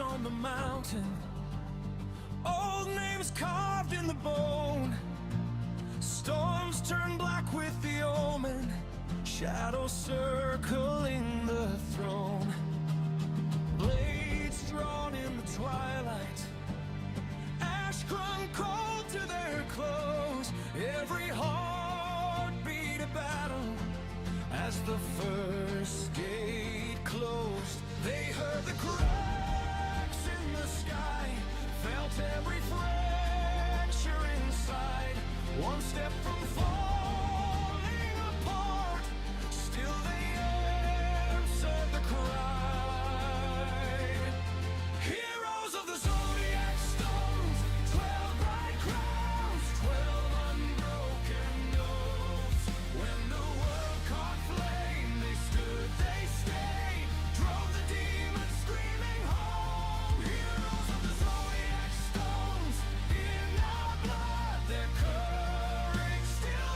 on the mountain, old names carved in the bone. Storms turn black with the omen, shadows circling the throne. Blades drawn in the twilight, ash clung cold to their clothes. Every heartbeat a battle as the first gate closed. They heard the cracks in the sky, felt every fracture inside. One step from falling apart, still they answered the cry. Heroes of the zodiac stones, 12 bright crowns, 12 unbroken oaths. When the world caught flame, they stood, they stayed, drove the demons screaming home. Heroes of the zodiac stones, in our blood, their courage still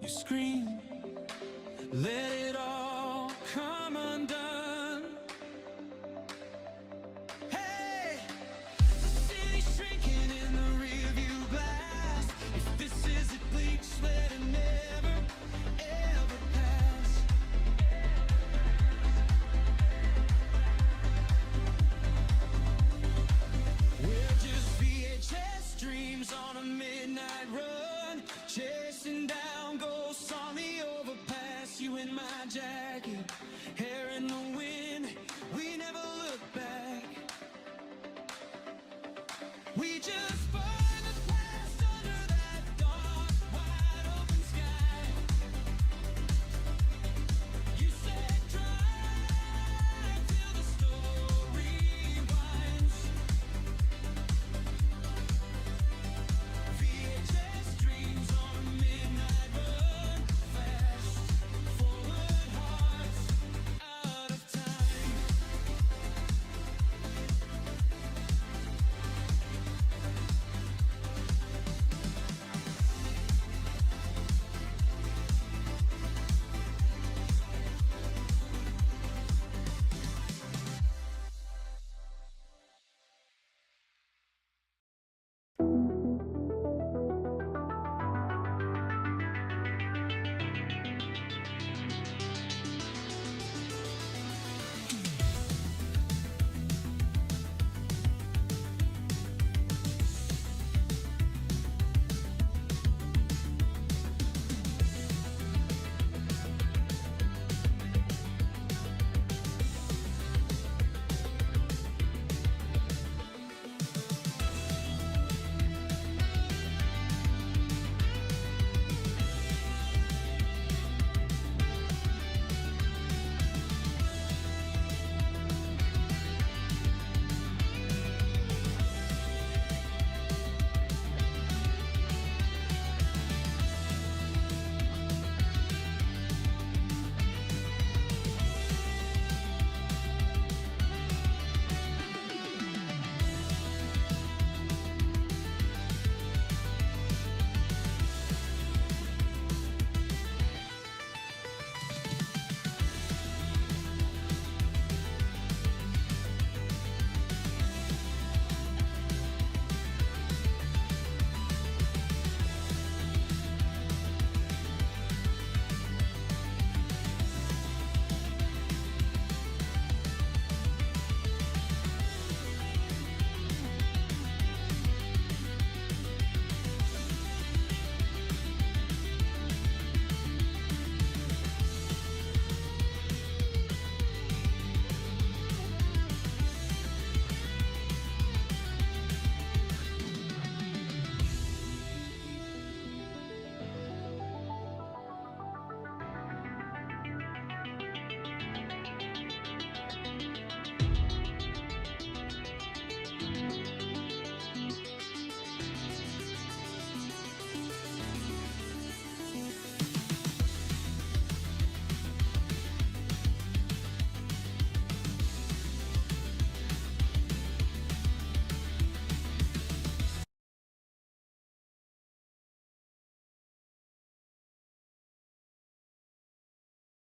you scream, let it all come undone. Hey, the city's shrinking in the rearview glass. If this is it, bleach, let it never, ever pass. We're just VHS dreams on a midnight run, chasing down ghosts on the overpass. You in my jacket, hair in the wind, we never look back. We just burn the past under that dark, wide open sky. You said drive till the story winds. VHS dreams on a midnight run, fast forward hearts out of time.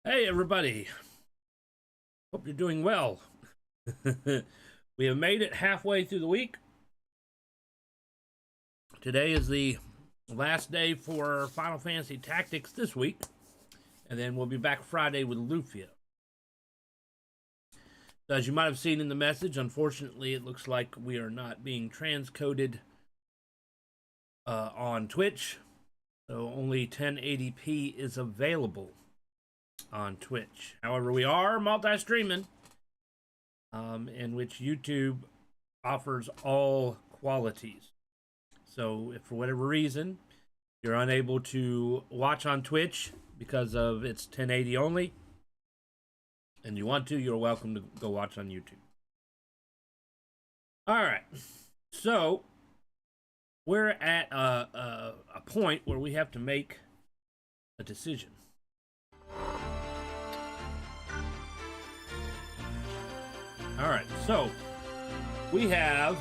Hey everybody, hope you're doing well. We have made it halfway through the week. Today is the last day for Final Fantasy Tactics this week, and then we'll be back Friday with Lufia. So as you might have seen in the message, unfortunately it looks like we are not being transcoded on Twitch, so only 1080p is available on Twitch. However, we are multi-streaming, in which YouTube offers all qualities. So if for whatever reason you're unable to watch on Twitch because of its 1080 only, and you want to, you're welcome to go watch on YouTube. All right, so we're at a point where we have to make a decision. All right, so we have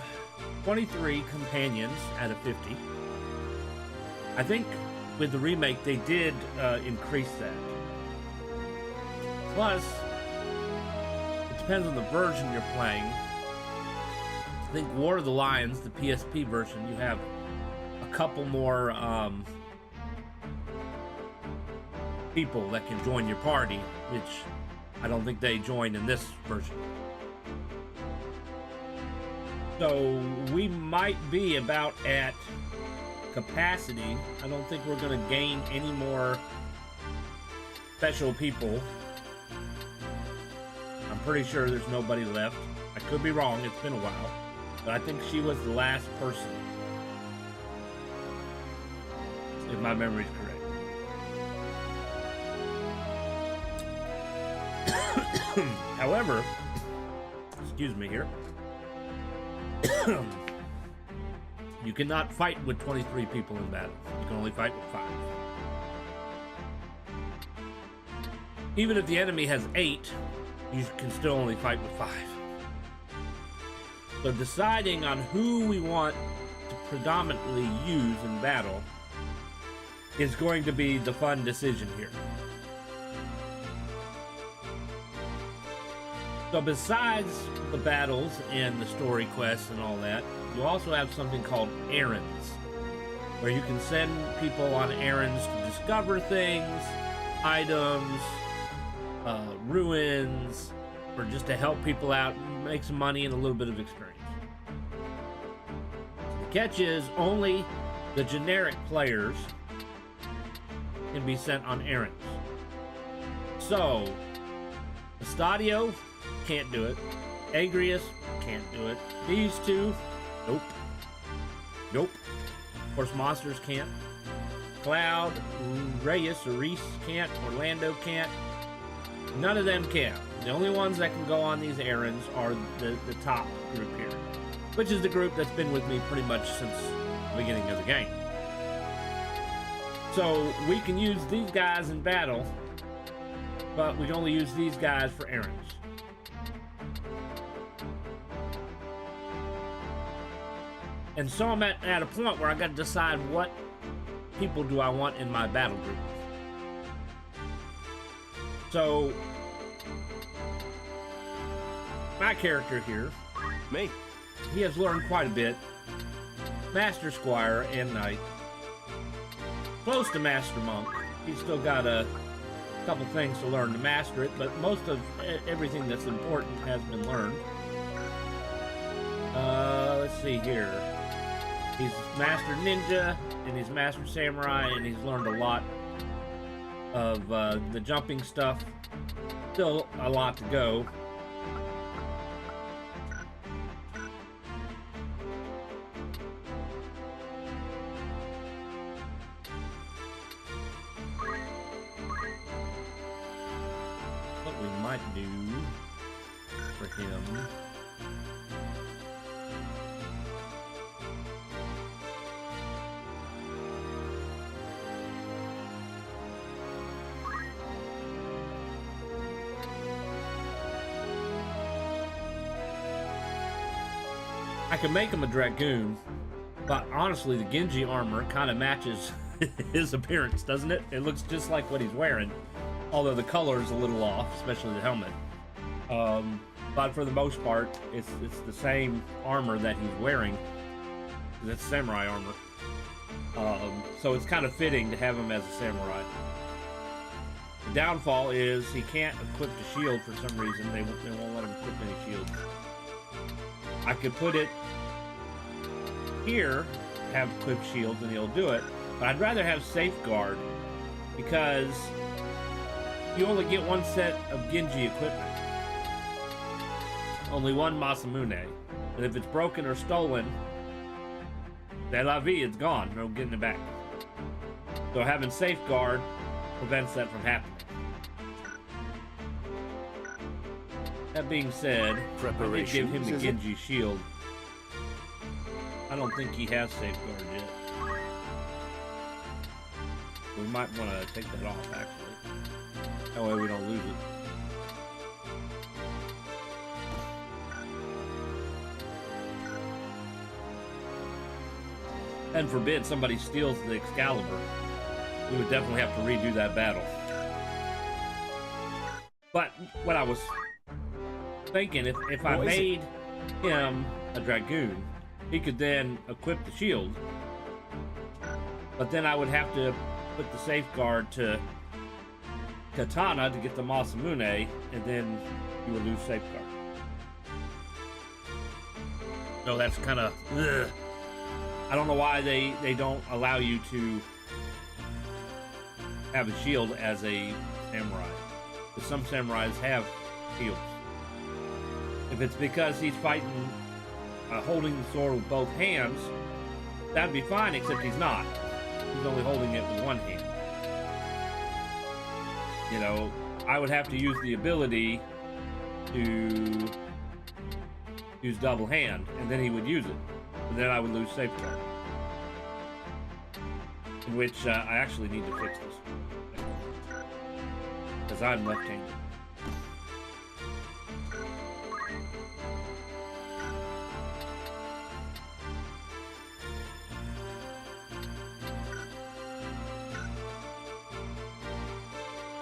23 companions out of 50. I think with the remake, they did increase that. Plus, it depends on the version you're playing. I think War of the Lions, the PSP version, you have a couple more people that can join your party, which I don't think they join in this version. So we might be about at capacity. I don't think we're going to gain any more special people. I'm pretty sure there's nobody left. I could be wrong, it's been a while. But I think she was the last person, if my memory is correct. However, excuse me here, you cannot fight with 23 people in battle. You can only fight with 5. Even if the enemy has 8, you can still only fight with 5. So deciding on who we want to predominantly use in battle is going to be the fun decision here. So besides the battles and the story quests and all that, you also have something called errands, where you can send people on errands to discover things, items, ruins, or just to help people out, make some money and a little bit of experience. The catch is only the generic players can be sent on errands. So, Estadio can't do it. Agrius can't do it. These two, nope. Nope. Of course, Monsters can't. Cloud, Reyes or Reese can't. Orlando can't. None of them can. The only ones that can go on these errands are the top group here, which is the group that's been with me pretty much since the beginning of the game. So we can use these guys in battle, but we can only use these guys for errands. And so I'm at a point where I got to decide what people do I want in my battle group. So my character here, Me. he has learned quite a bit. Master Squire and Knight. Close to Master Monk. He's still got a couple things to learn to master it, but most of everything that's important has been learned. Let's see here. He's Master Ninja, and he's Master Samurai, and he's learned a lot of the jumping stuff. Still a lot to go. What we might do for him. I could make him a Dragoon, but honestly, the Genji armor kind of matches his appearance, doesn't it? It looks just like what he's wearing, although the color is a little off, especially the helmet. But for the most part, it's the same armor that he's wearing. That's samurai armor. So it's kind of fitting to have him as a samurai. The downfall is he can't equip the shield for some reason. They won't let him equip any shields. I could put it here, have equipped shields, and he'll do it. But I'd rather have safeguard, because you only get one set of Genji equipment. Only one Masamune. And if it's broken or stolen, c'est la vie, it's gone. No getting it back. So having safeguard prevents that from happening. That being said, I did give him the Genji shield. I don't think he has safeguard yet. We might want to take that off, actually. That way we don't lose it. And forbid somebody steals the Excalibur. we would definitely have to redo that battle. But what I was thinking, if I made him a dragoon, he could then equip the shield. But then I would have to put the safeguard to Katana to get the Masamune, and then you would lose safeguard. So that's kind of, I don't know why they don't allow you to have a shield as a samurai. Because some samurais have shields. If it's because he's fighting, holding the sword with both hands, that'd be fine, except he's not. He's only holding it with one hand. You know, I would have to use the ability to use double hand, and then he would use it. But then I would lose safeguard. In which I actually need to fix this. Because I'm left-handed.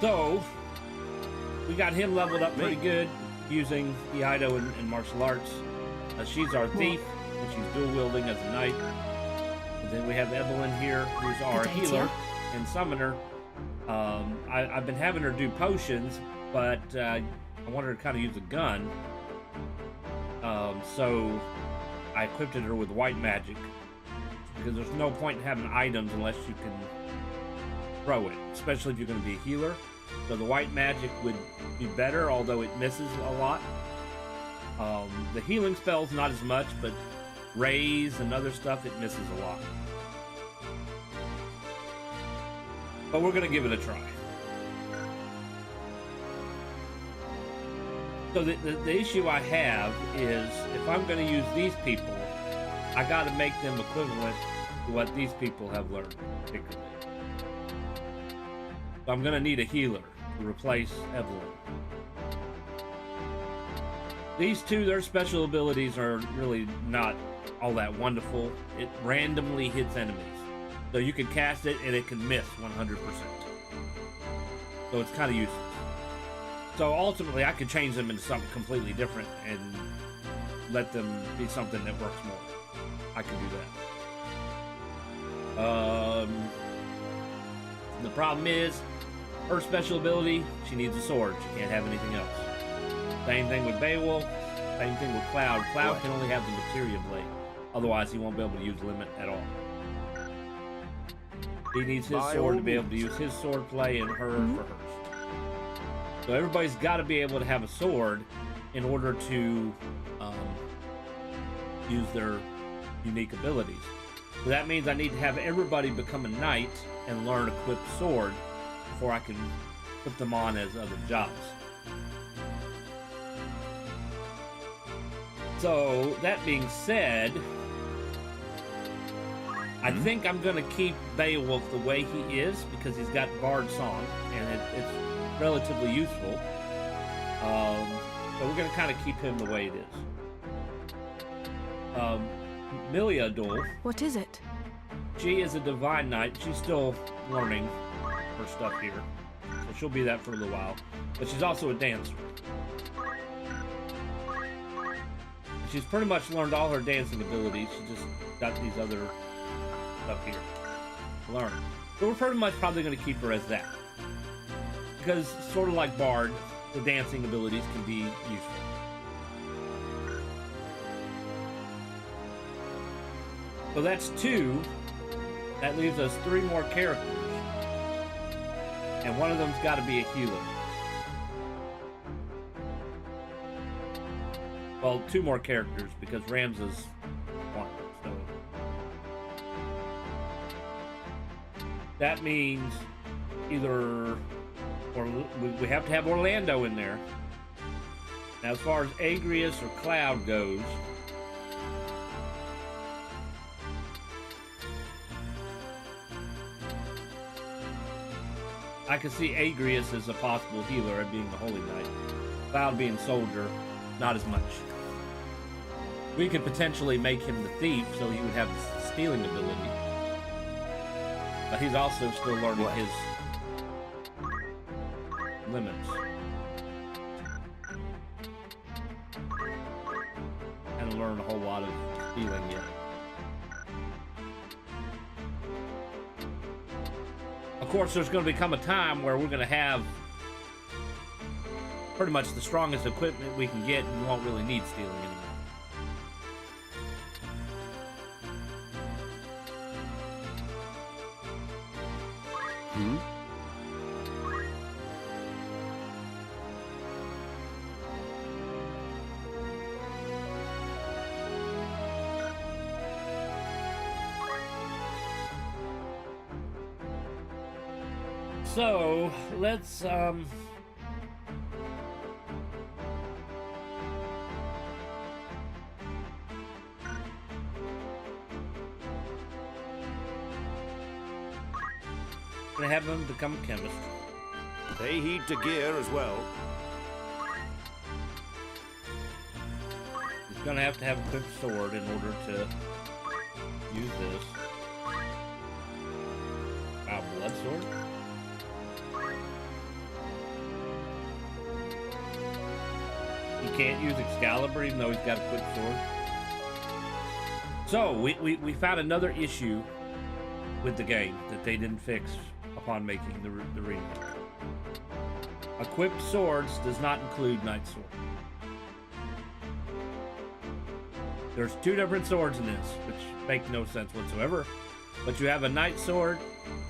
So, we got him leveled up pretty good using Iaido in martial arts. She's our thief, and she's dual wielding as a knight. And then we have Evelyn here, who's our healer and summoner. I've been having her do potions, but I want her to kind of use a gun. So I equipped her with white magic, because there's no point in having items unless you can throw it, especially if you're going to be a healer. So the white magic would be better, although it misses a lot. The healing spells not as much, but raise and other stuff, it misses a lot. But we're going to give it a try. So the issue I have is, if I'm going to use these people, I got to make them equivalent to what these people have learned, particularly. So I'm going to need a healer to replace Evelyn. These two, their special abilities are really not all that wonderful. It randomly hits enemies. So you can cast it and it can miss 100%. So it's kind of useless. So ultimately I could change them into something completely different and let them be something that works more. I can do that. The problem is, her special ability, she needs a sword. She can't have anything else. Same thing with Beowulf. Same thing with Cloud. Cloud can only have the materia blade. Otherwise, he won't be able to use Limit at all. He needs his sword to be able to use his sword play, and her for hers. So everybody's got to be able to have a sword in order to use their unique abilities. So that means I need to have everybody become a knight and learn equip sword before I can put them on as other jobs. So, that being said, I think I'm going to keep Beowulf the way he is, because he's got Bard Song, and it's relatively useful. So we're going to kind of keep him the way it is. Miliadul. What is it? She is a divine knight. She's still learning her stuff here, so she'll be that for a little while. But she's also a dancer. She's pretty much learned all her dancing abilities. She just got these other stuff here to learn. So we're pretty much probably going to keep her as that, because sort of like Bard, the dancing abilities can be useful. So that's 2. That leaves us 3 more characters. And one of them's got to be a healer. Well, 2 more characters, because Rams is 1. So that means either, or we have to have Orlando in there. Now, as far as Agrius or Cloud goes, I could see Agrius as a possible healer and being the Holy Knight. Cloud being soldier, not as much. We could potentially make him the thief, so he would have the stealing ability. But he's also still learning What? his limits. Hasn't learned a whole lot of stealing yet. Of course, there's going to become a time where we're going to have pretty much the strongest equipment we can get, and we won't really need stealing anymore. So, let's, gonna have him become a chemist. They heed to gear as well. He's gonna have to have a quick sword in order to use this. Wow, blood sword? He can't use Excalibur even though he's got a quick sword. So, we found another issue with the game that they didn't fix upon making the remake. Equipped swords does not include Knight Sword. There's two different swords in this, which make no sense whatsoever. But you have a Knight Sword,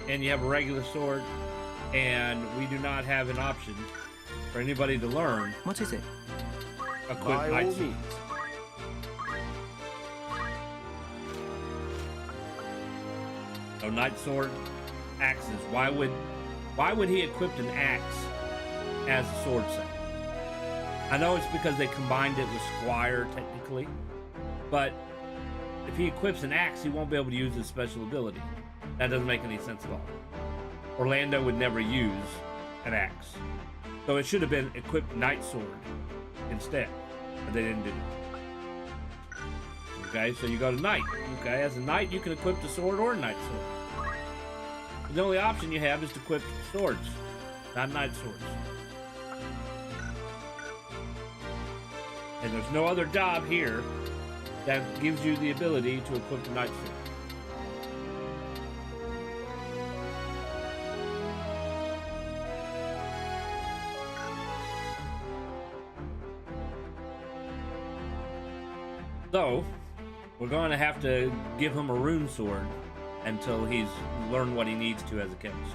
and you have a regular sword, and we do not have an option for anybody to learn What is it? equipped By Knight all Sword. means. So Knight Sword, axes. Why would he equip an axe as a sword set? I know it's because they combined it with Squire technically, but if he equips an axe, he won't be able to use his special ability. That doesn't make any sense at all. Orlando would never use an axe. So it should have been equipped Knight Sword instead, but they didn't do it. Okay, so you go to Knight. Okay, as a Knight, you can equip the sword or a Knight Sword. The only option you have is to equip swords, not Knight Swords. And there's no other job here that gives you the ability to equip the Knight Sword. So, we're going to have to give him a rune sword until he's learned what he needs to as a chemist.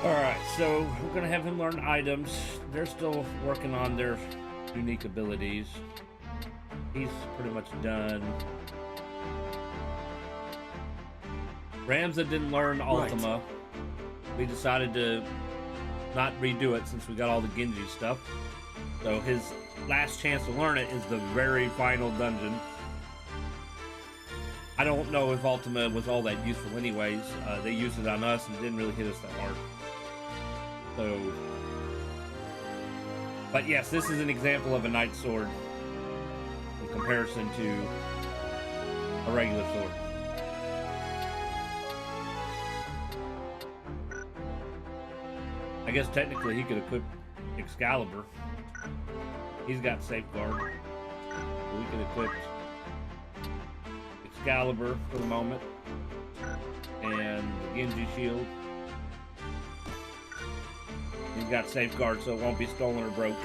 Alright, so we're going to have him learn items. They're still working on their unique abilities. He's pretty much done. Ramza didn't learn Ultima. Right. We decided to not redo it since we got all the Genji stuff. So his last chance to learn it is the very final dungeon. I don't know if Ultima was all that useful anyways. They used it on us and it didn't really hit us that hard. So, but yes, this is an example of a Knight Sword in comparison to a regular sword. I guess technically he could equip Excalibur. He's got Safeguard. So we could equip Excalibur for the moment. And the Genji Shield. He's got Safeguard so it won't be stolen or broke.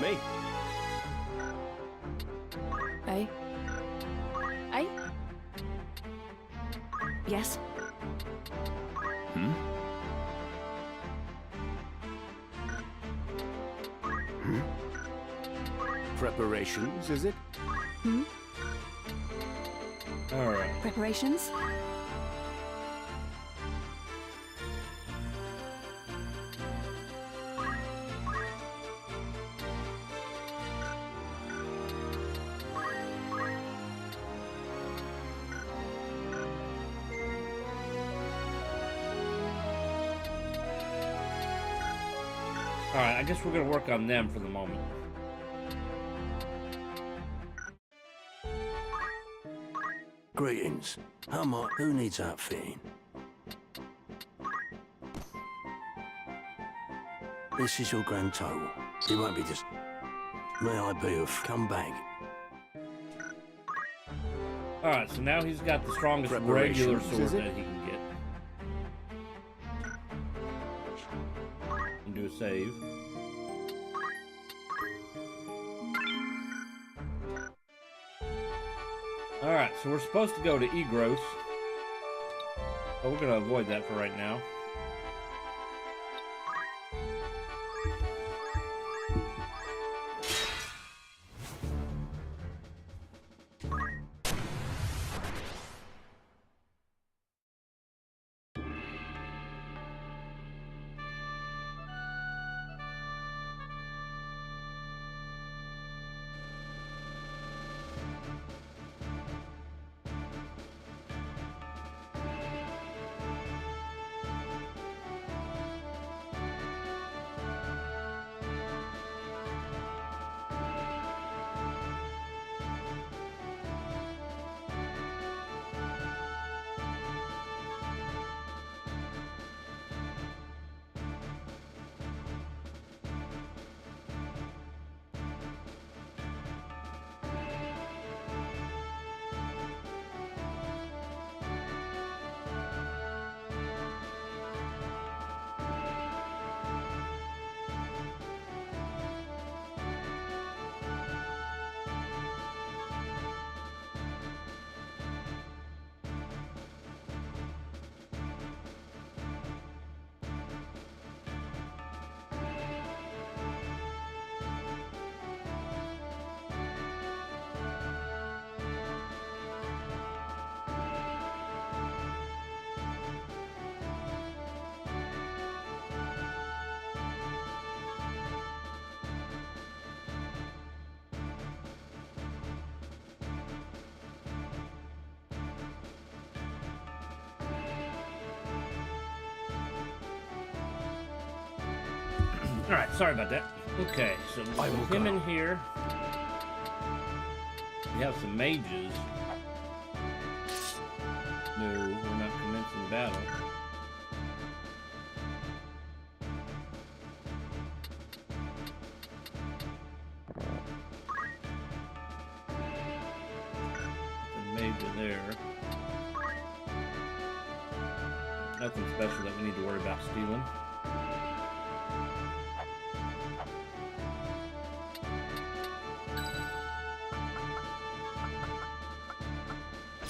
Me. Eh? Yes? Preparations, is it? All right. Preparations? All right, I guess we're gonna work on them for the moment. Greetings. Who needs outfitting? This is your grand total. You won't be just... May I be of... Come back. All right, so now he's got the strongest regular sword that he can get. And do a save. All right, so we're supposed to go to Egros, but we're gonna avoid that for right now. All right, sorry about that. Okay, so with him in here, we have some mages. No, we're not commencing battle. The mage are there. Nothing special that we need to worry about stealing.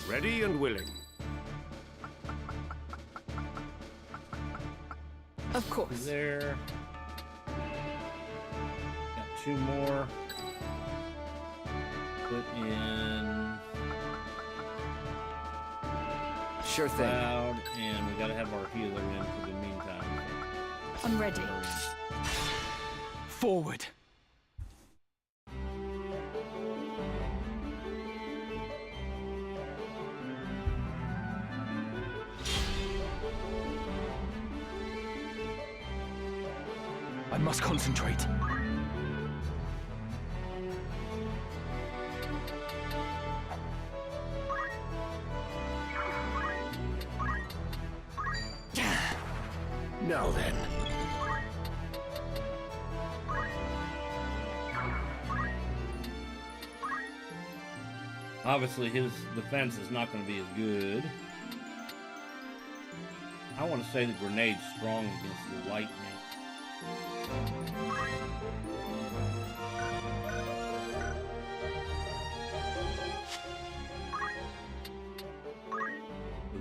Ready and willing. Of course. There. Got two more. Put in Sure thing. Cloud, and we gotta have our healer in for the meantime. I'm ready. Forward. I must concentrate. Now then. Obviously, his defense is not going to be as good. I want to say the grenade's strong against the lightning.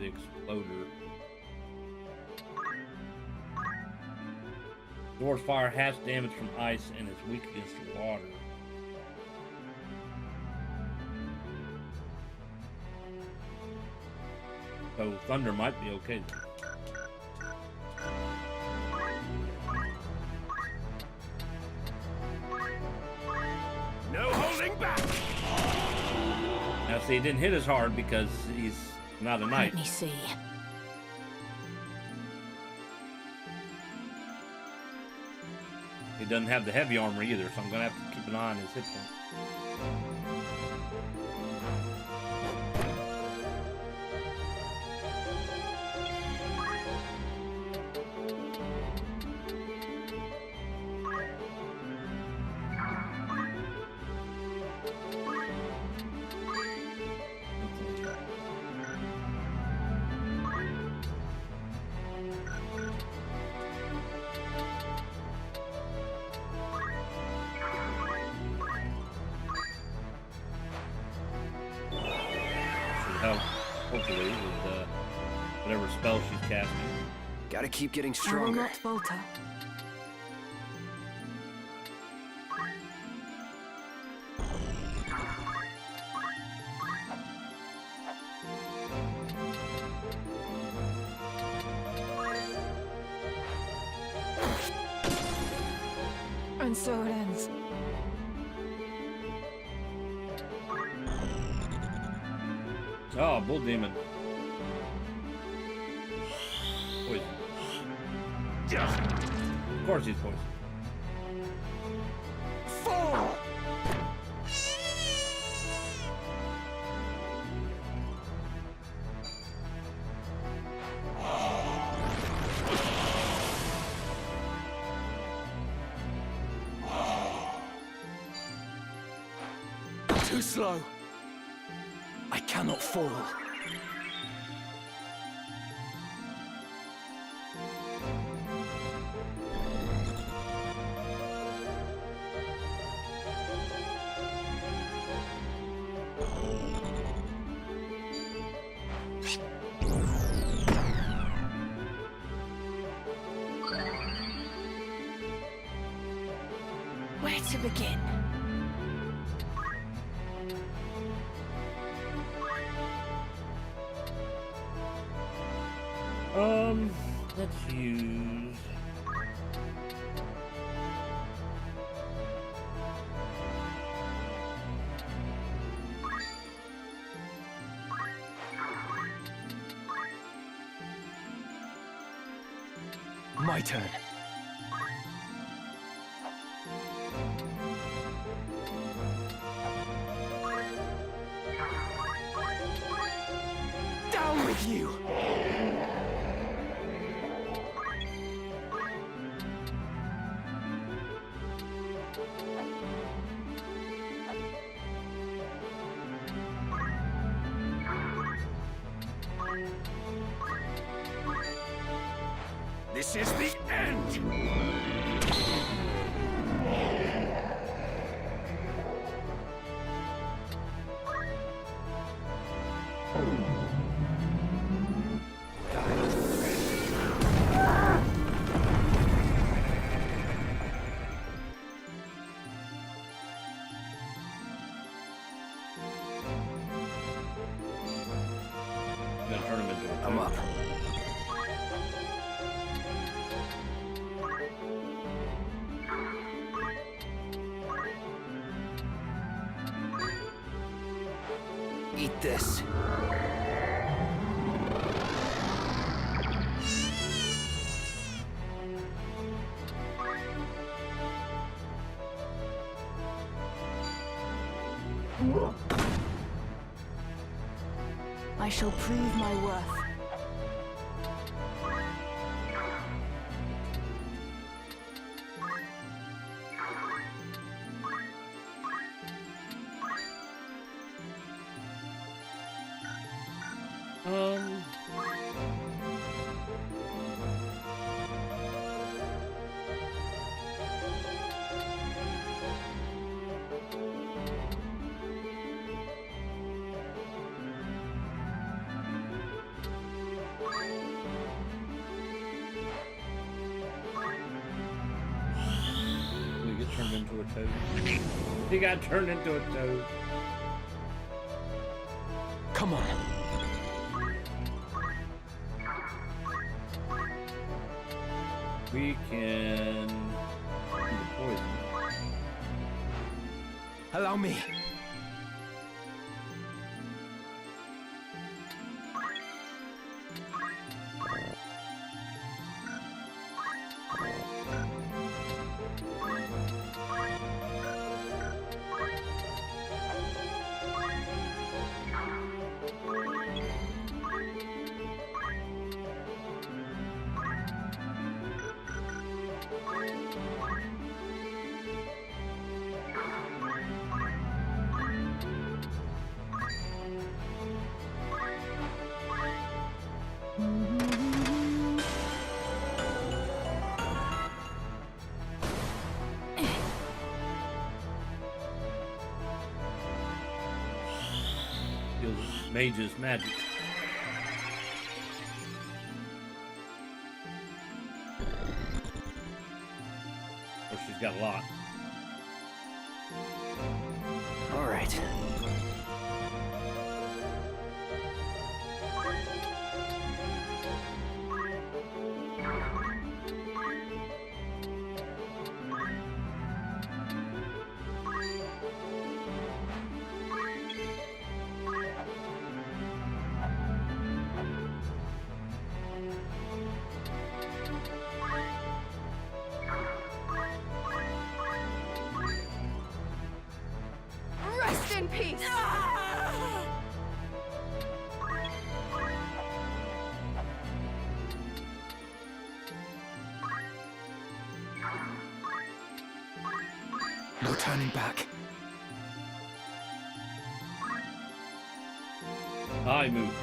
The the exploder. Door's fire has damage from ice and is weak against water. So thunder might be okay. No holding back! Now see, he didn't hit as hard because he's not a knight. Let me see. He doesn't have the heavy armor either, so I'm gonna have to keep an eye on his hit points. Help, hopefully, with whatever spell she's casting. Gotta keep getting I will stronger. not falter. And so it ends. Oh, bull demon. Poison. Of course he's poison. Fall! Too slow. I cannot fall. Where to begin? Let's use... My turn. Down with you! This is the end! I'm gonna turn him into a I'm up. Eat this. I shall prove my worth. into a toad. He got turned into a toad. Come on. We can do the poison. Allow me. Mage's magic. Or she's got a lot. All right. Rest in peace! No turning back. I moved.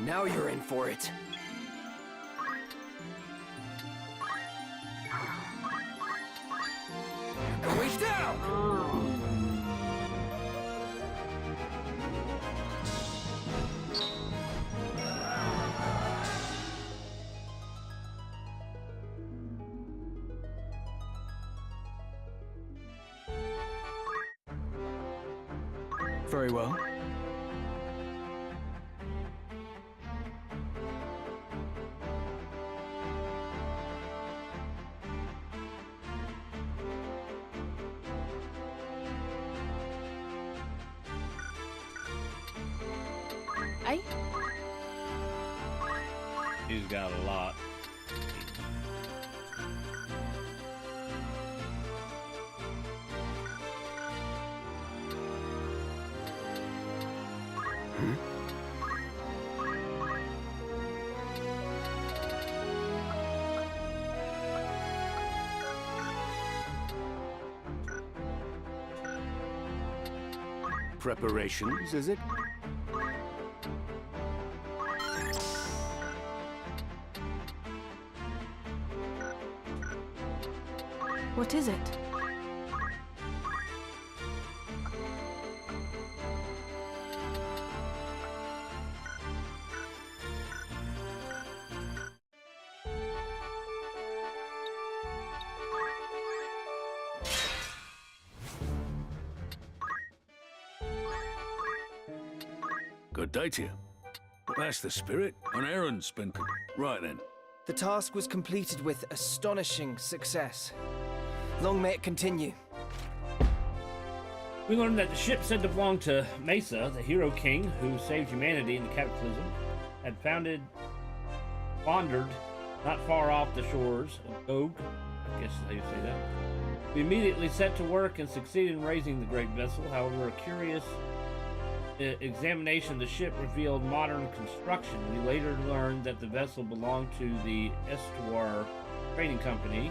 Now you're in for it. You're going down! Very well. Eh? He's got a lot. Preparations, is it? What is it? Good day to you. That's the spirit. An errand's been... Right then. The task was completed with astonishing success. Long may it continue. We learned that the ship said to belong to Mesa, the hero king who saved humanity in the cataclysm, had wandered not far off the shores of Gog. I guess is how you say that. We immediately set to work and succeeded in raising the great vessel. However, a curious examination of the ship revealed modern construction. We later learned that the vessel belonged to the Estuar Trading Company.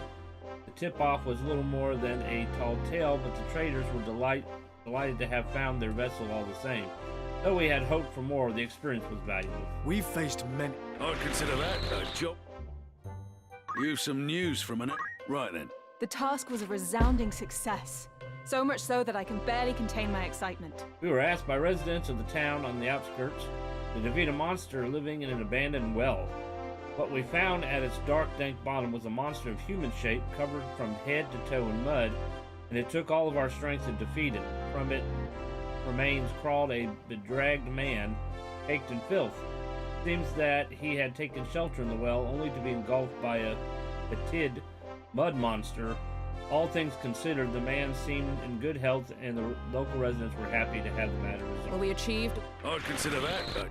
The tip-off was little more than a tall tale, but the traders were delighted to have found their vessel all the same. Though we had hoped for more, the experience was valuable. We've faced many. I'd consider that a job. You've some news from an. Right then. The task was a resounding success. So much so that I can barely contain my excitement. We were asked by residents of the town on the outskirts to defeat a monster living in an abandoned well. What we found at its dark, dank bottom was a monster of human shape, covered from head to toe in mud, and it took all of our strength to defeat it. From its remains crawled a bedraggled man, caked in filth. It seems that he had taken shelter in the well, only to be engulfed by a fetid mud monster. All things considered, the man seemed in good health, and the local residents were happy to have the matter resolved. Well, we achieved. I'd consider that a.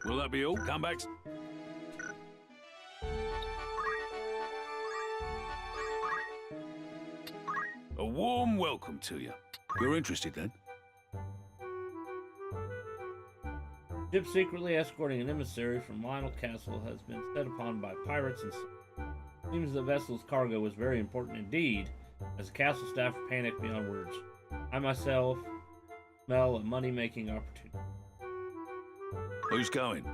Will that be all? Come back. A warm welcome to you. You're interested then? Ship secretly escorting an emissary from Lionel Castle has been set upon by pirates and seems the vessel's cargo was very important indeed, as the castle staff panicked beyond words. I myself smell a money-making opportunity. Who's going?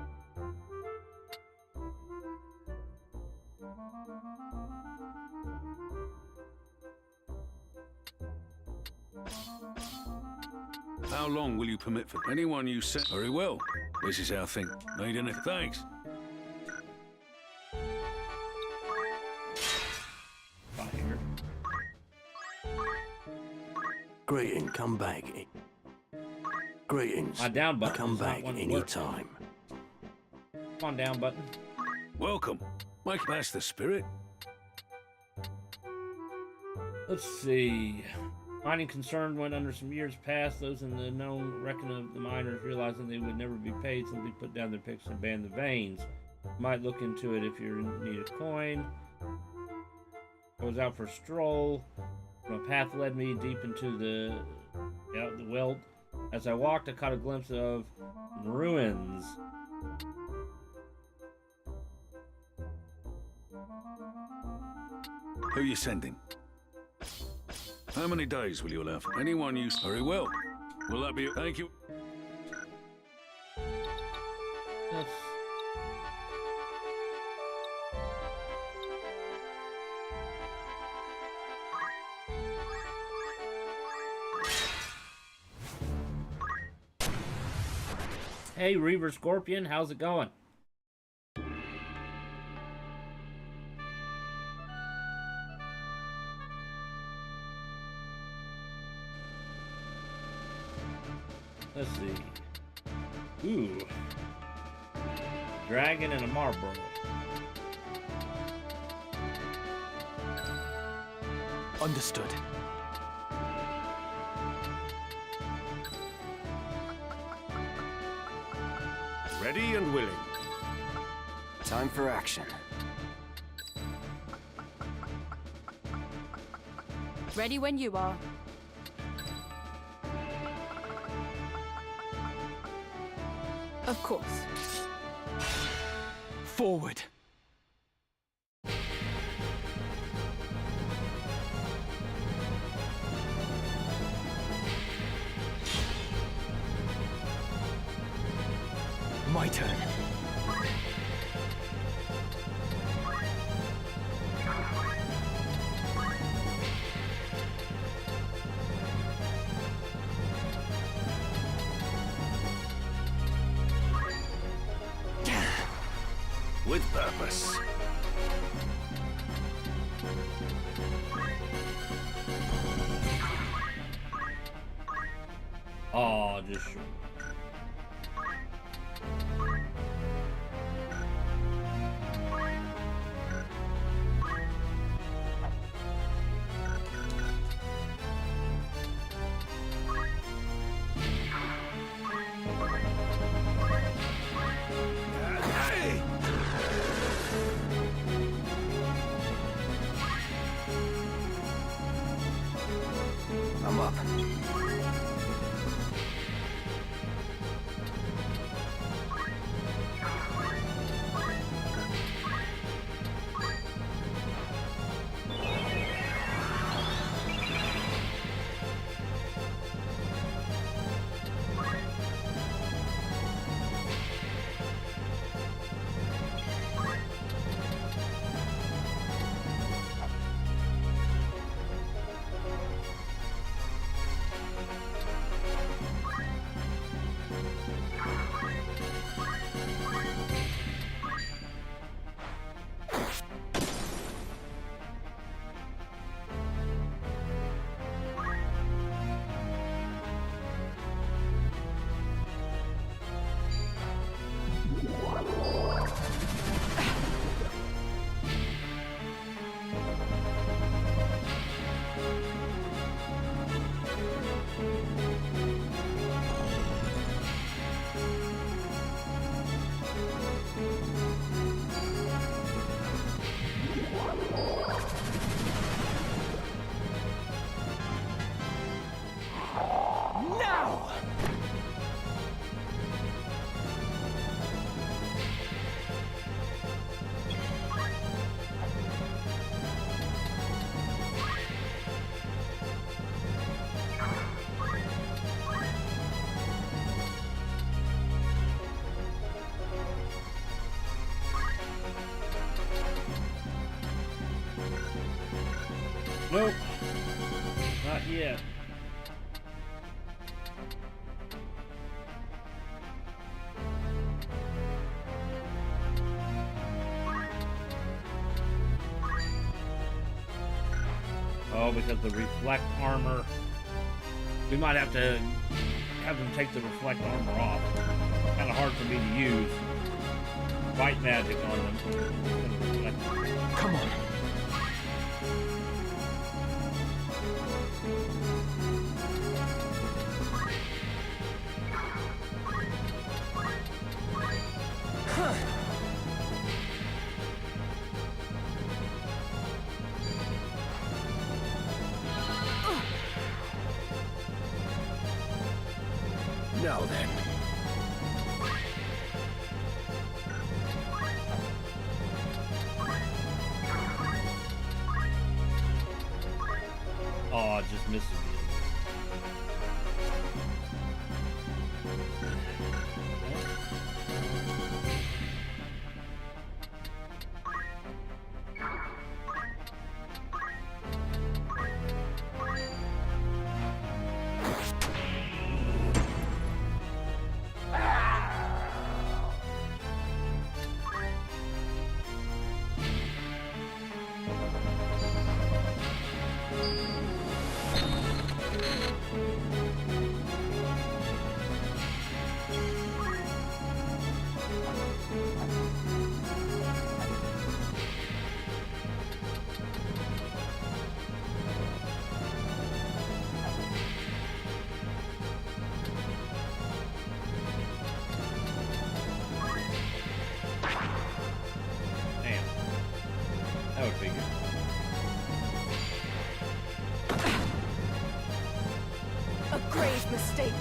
How long will you permit for anyone you send? Very well. This is our thing. Need anything? Thanks. Fire. Greeting, come back. Greetings. My down button Come does not back want to any work. time. Come on, down button. Welcome. Mike, that's the spirit. Let's see. Mining concern went under some years past. Those in the known reckon of the miners, realizing they would never be paid, simply put down their picks and ban the veins. Might look into it if you need a coin. I was out for a stroll. My path led me deep into the well. As I walked, I caught a glimpse of ruins. Who are you sending? How many days will you allow for anyone you... Very well. Will that be... Thank you. Yes. Hey, Reaver Scorpion, how's it going? Let's see. Ooh. Dragon and a Marlboro. Understood. Ready and willing. Time for action. Ready when you are. Of course. Forward. My turn. With purpose. Oh, just sure. up. Now! Nope. Not yet. Oh, because the reflect armor. We might have to have them take the reflect armor off. Kind of hard for me to use white magic on them. Come on. Now then. Oh, it just misses me. That would be good. A grave mistake.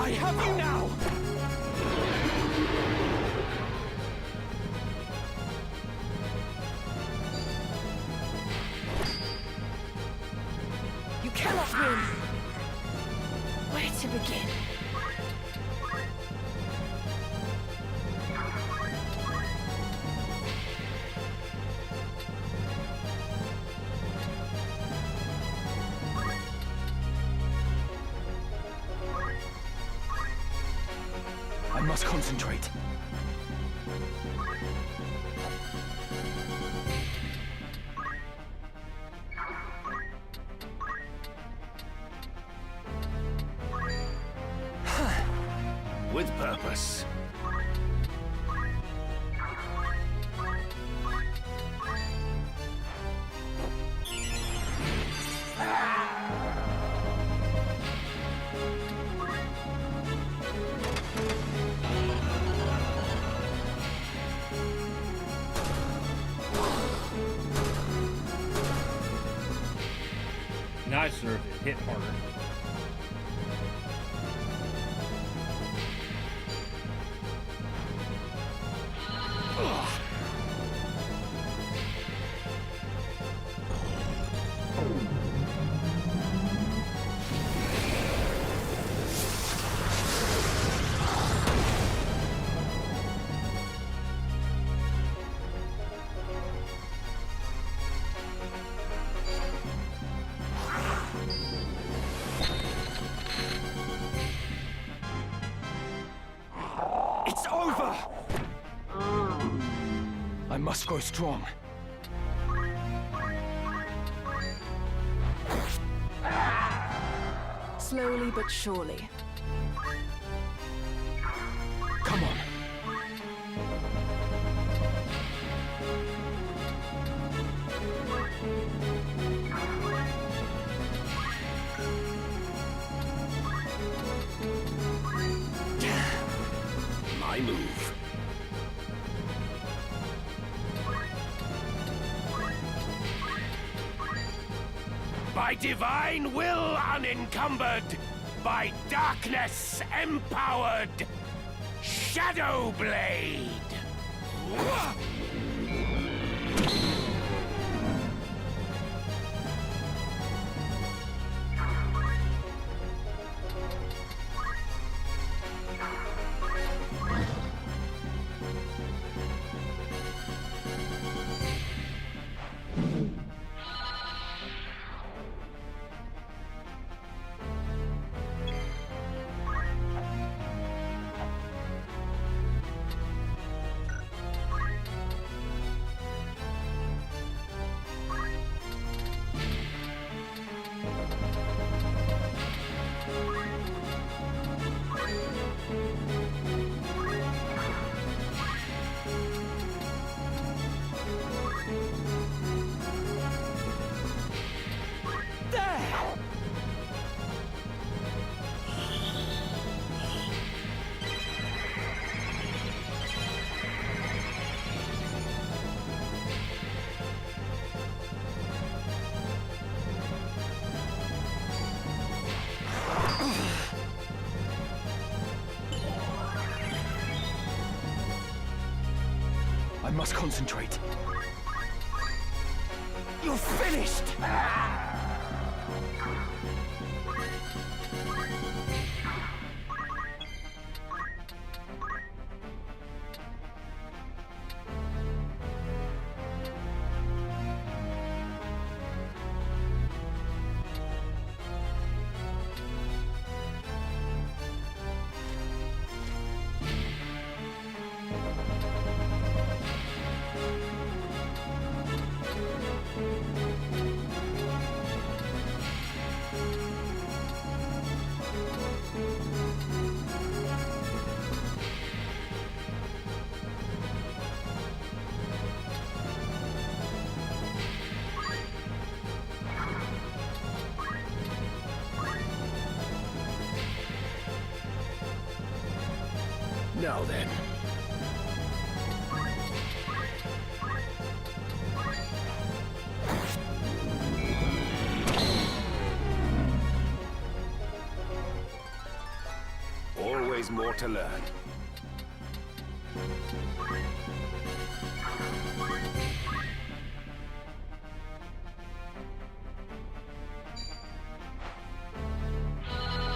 I have you now! You cannot win. Where to begin? I must concentrate. With purpose. Nicer if it hit harder. It's over! I must grow strong. Slowly but surely. Come on. My move. By divine will unencumbered, by darkness empowered, Shadow Blade! I must concentrate. You're finished! Now then. Always more to learn.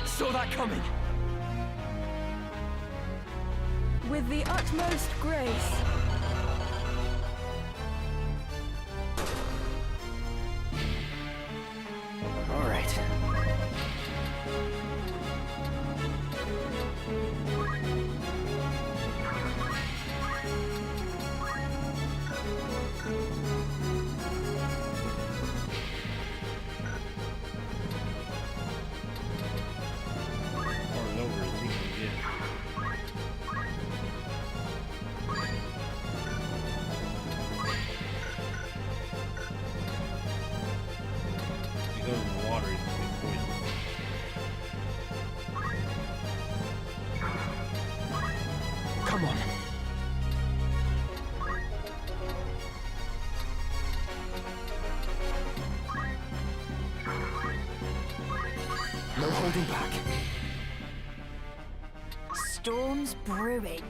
Saw that coming! With the utmost grace. All right. No holding back. Storm's brewing.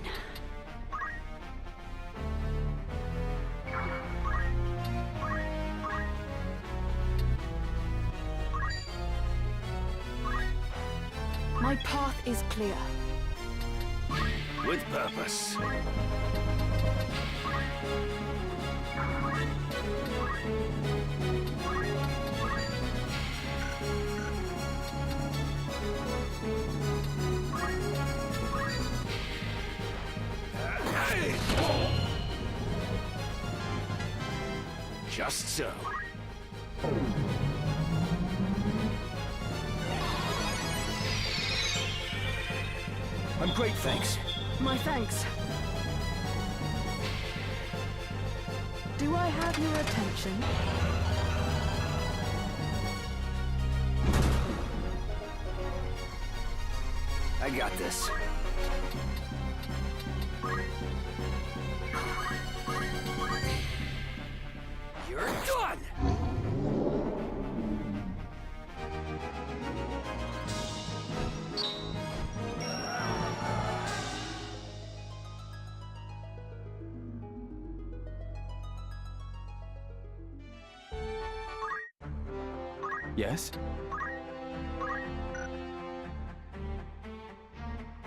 My path is clear. With purpose. Just so. I'm great, thanks. My thanks. Do I have your attention? I got this. You're done! Yes?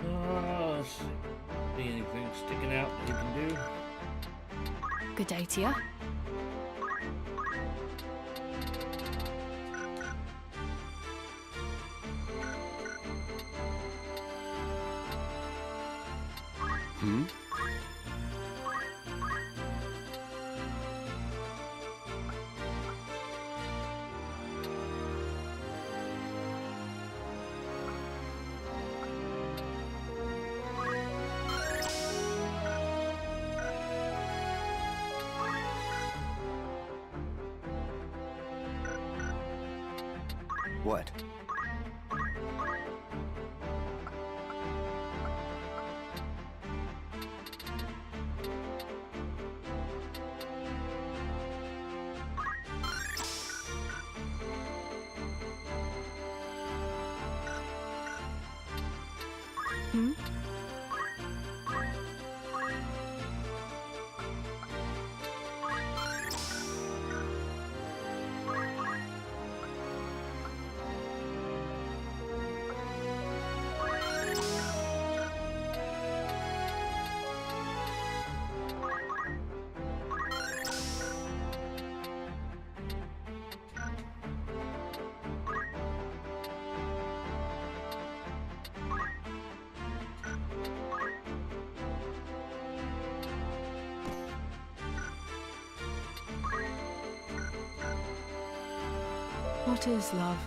Let's see. See anything sticking out that you can do? Good day to you. Hmm? What? Hmm? What is love?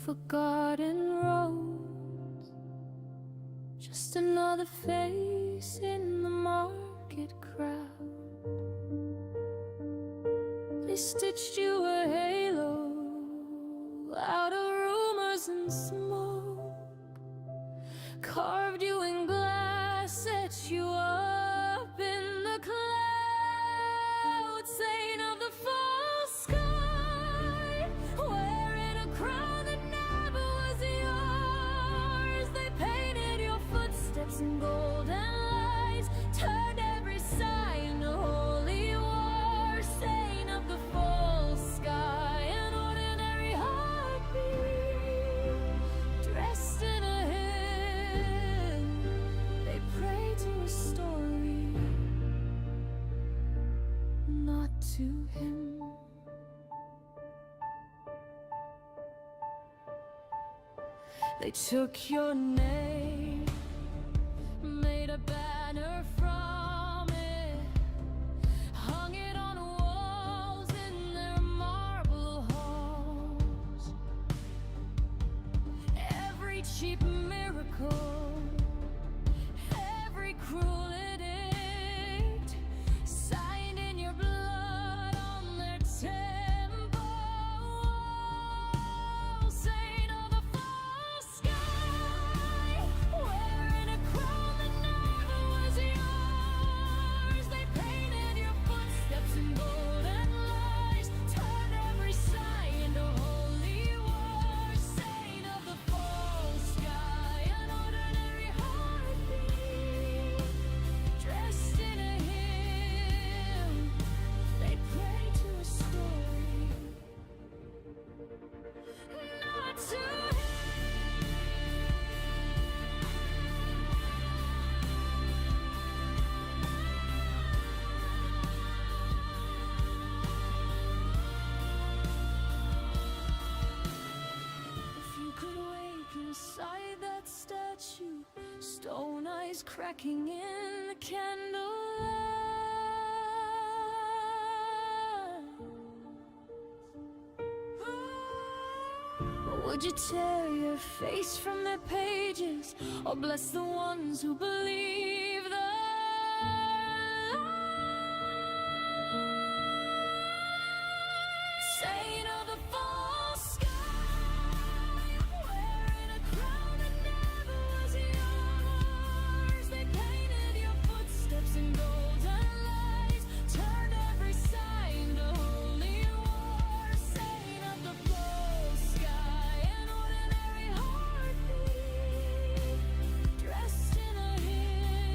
forgotten roads. Just another face in the market crowd. They stitched you a halo out of rumors and smoke, carved you in glass, set you up in the clouds, saying of the false sky, wearing a crown that never was yours. They painted your footsteps in golden lights, turned every sign to holy war, saying of the false sky, an ordinary heartbeat, dressed in a hymn. They pray to a story, not to him. They took your name, made a banner from it, hung it on walls in their marble halls. Every cheap miracle, every cruel edict, signed in your blood on their temple walls, saying of the false sky, wearing a crown that never was yours. They painted your footsteps in golden lights, turned every sign to holy war, saying of the false sky, an ordinary heartbeat, dressed in a hymn. They pray to a story, not to him. If you could wake inside that statue, stone eyes cracking in the candlelight, would you tear your face from their pages, or bless the ones who believe the saying of the false sky, wearing a crown that never was yours. They painted your footsteps in golden lights, turned every sign to holy war, saying of the false sky, an ordinary heartbeat, dressed in a hymn.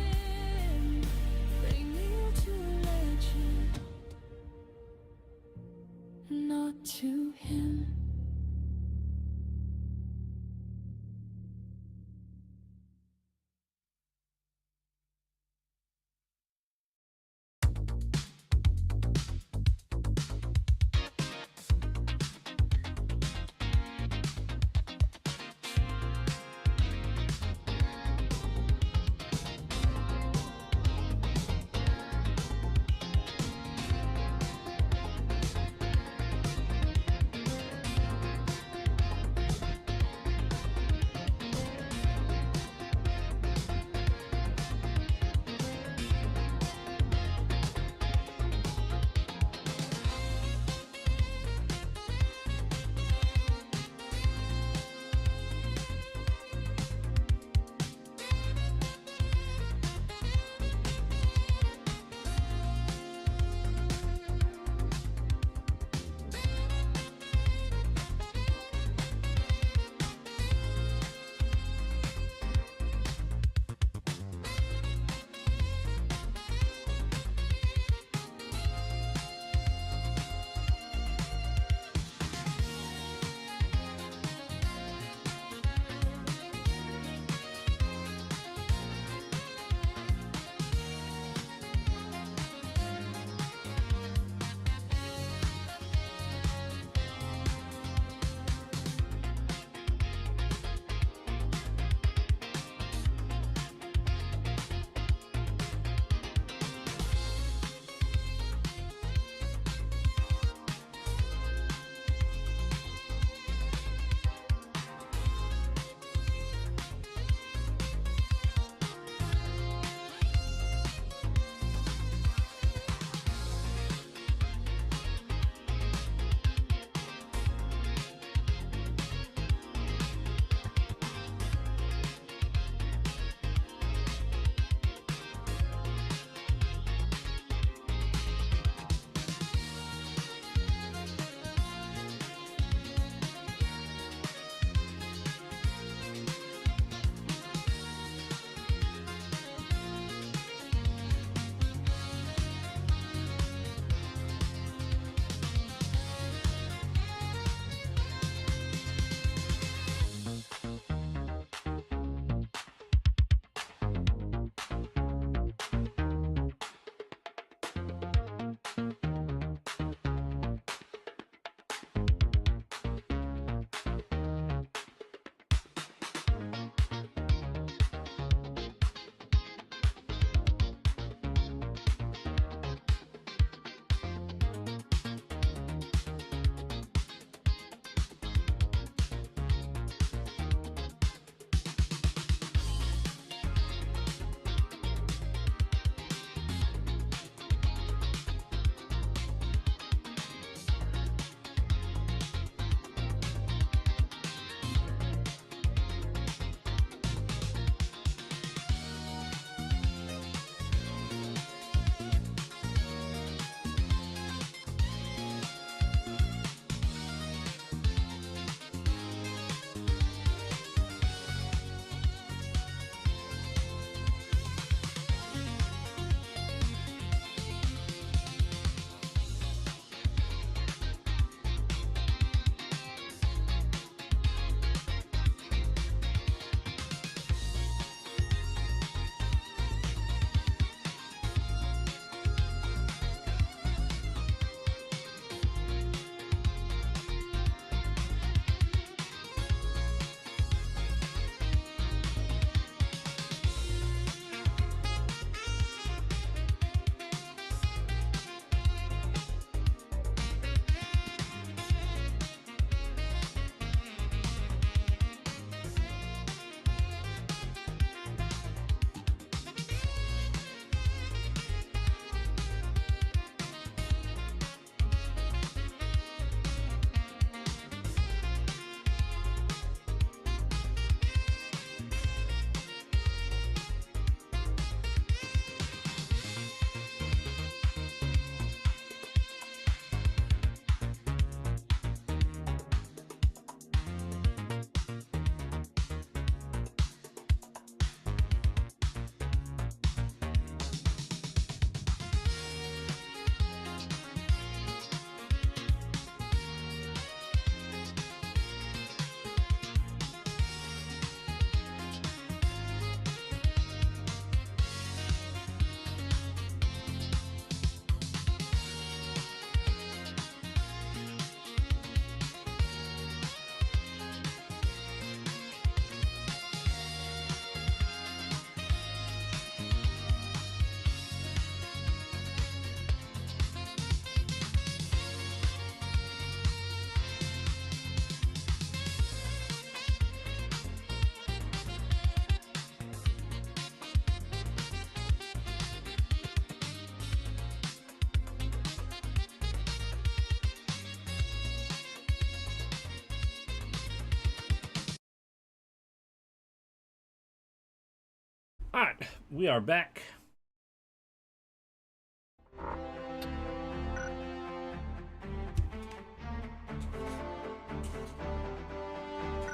Alright, we are back.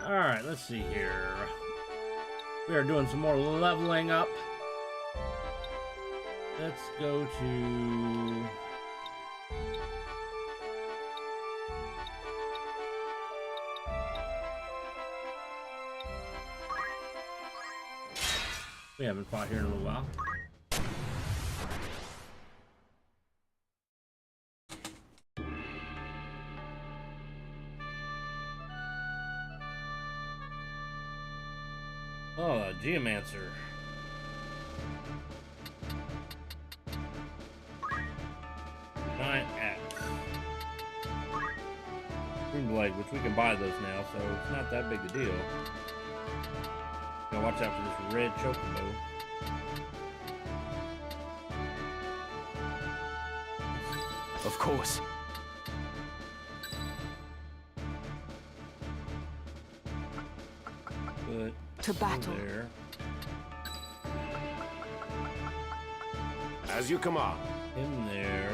Alright, let's see here. We are doing some more leveling up. Let's go to... We haven't fought here in a little while. Oh, a Geomancer. Giant axe. Green blade, which we can buy those now, so it's not that big a deal. Gotta watch out for this red chocobo. Of course. Put To battle. there. As you command. In there.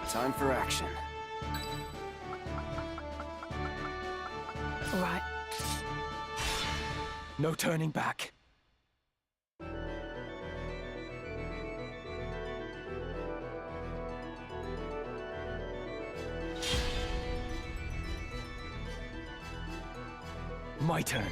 Time for action. All right. No turning back. My turn.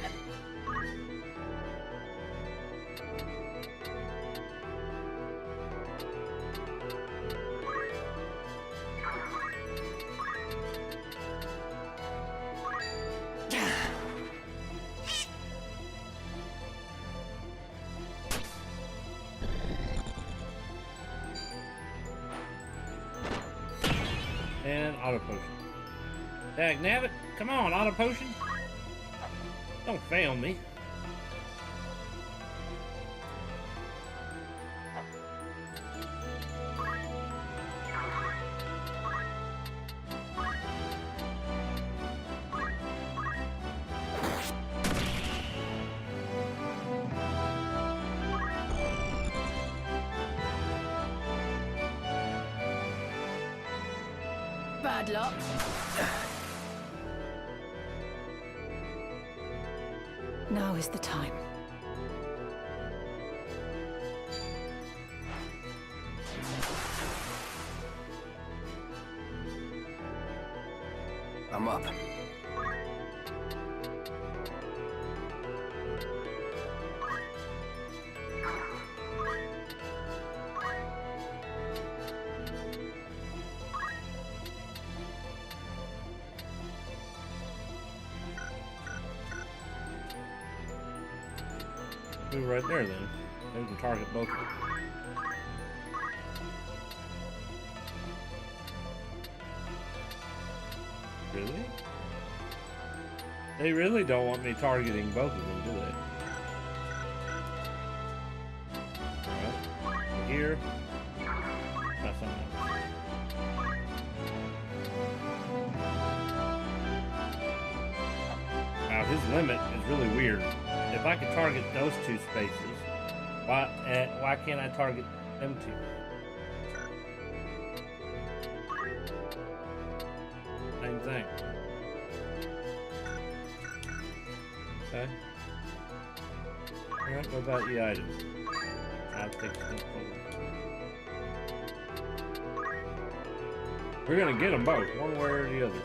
And auto potion. Dag nabbit, come on, auto potion. Don't fail me. Bad luck. Now is the time. I'm up. Move right there then. Then we can target both of them. Really? They really don't want me targeting both of them, do they? Alright. Here. That's something else. Wow, his limit is really weird. If I could target those two spaces, why can't I target them two? Same thing. Okay. Alright, what about the item? I'll take this forward. We're gonna get them both, one way or the other.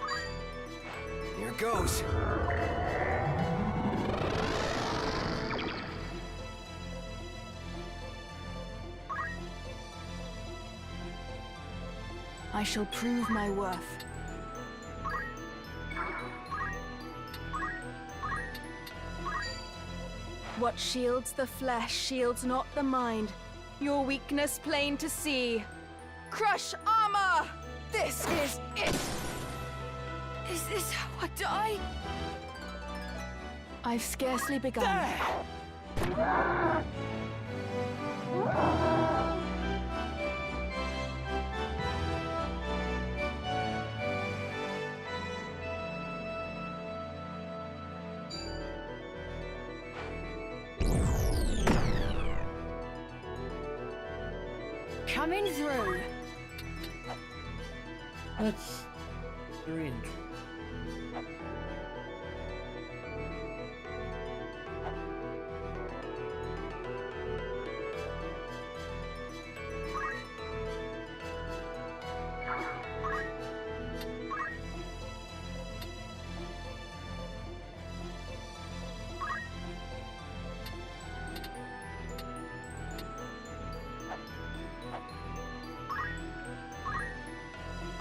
Here goes. I shall prove my worth. What shields the flesh shields not the mind. Your weakness plain to see. Crush armor! This is it! Is this how I die? I've scarcely begun. Coming through. That's very interesting.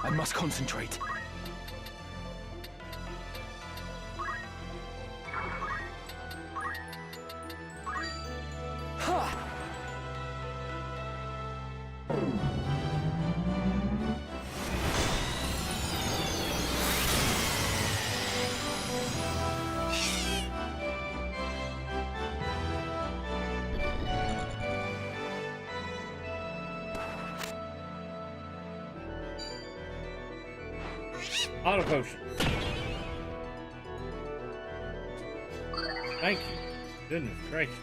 I must concentrate. Ha! Auto potion. Thank you. Goodness gracious.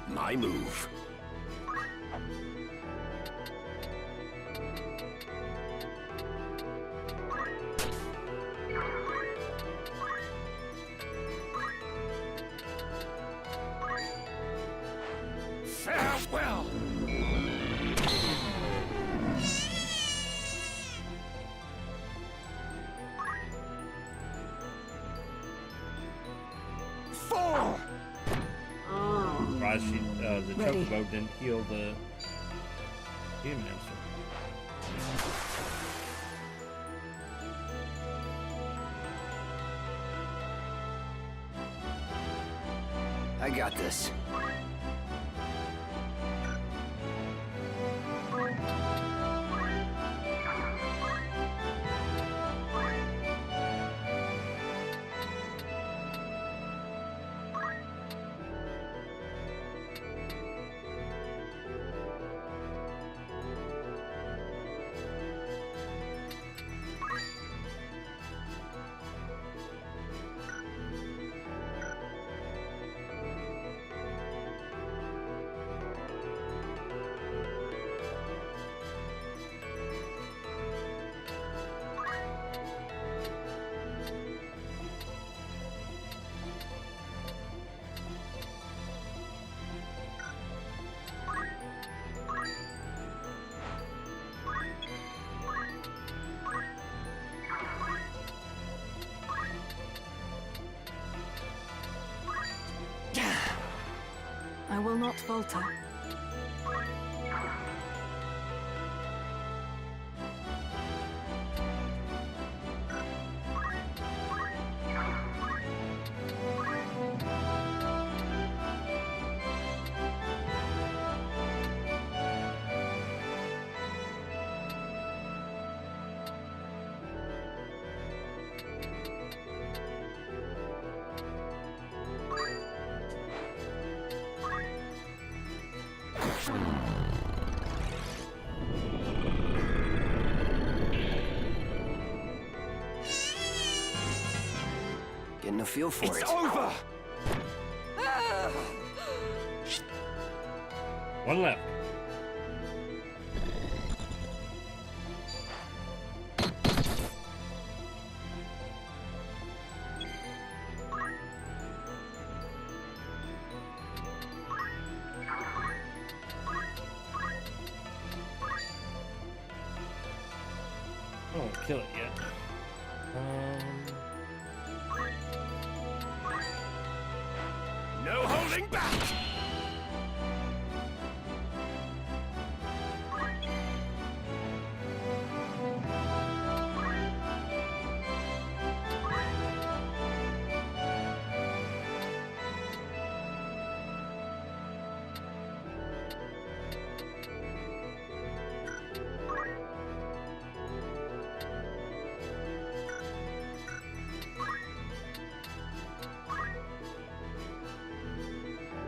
My move. Farewell. Fall. Surprised the chocobo didn't heal the human monster. I got this. I will not falter. Getting a feel for it. It's over! One left. I don't kill it yet. No holding back.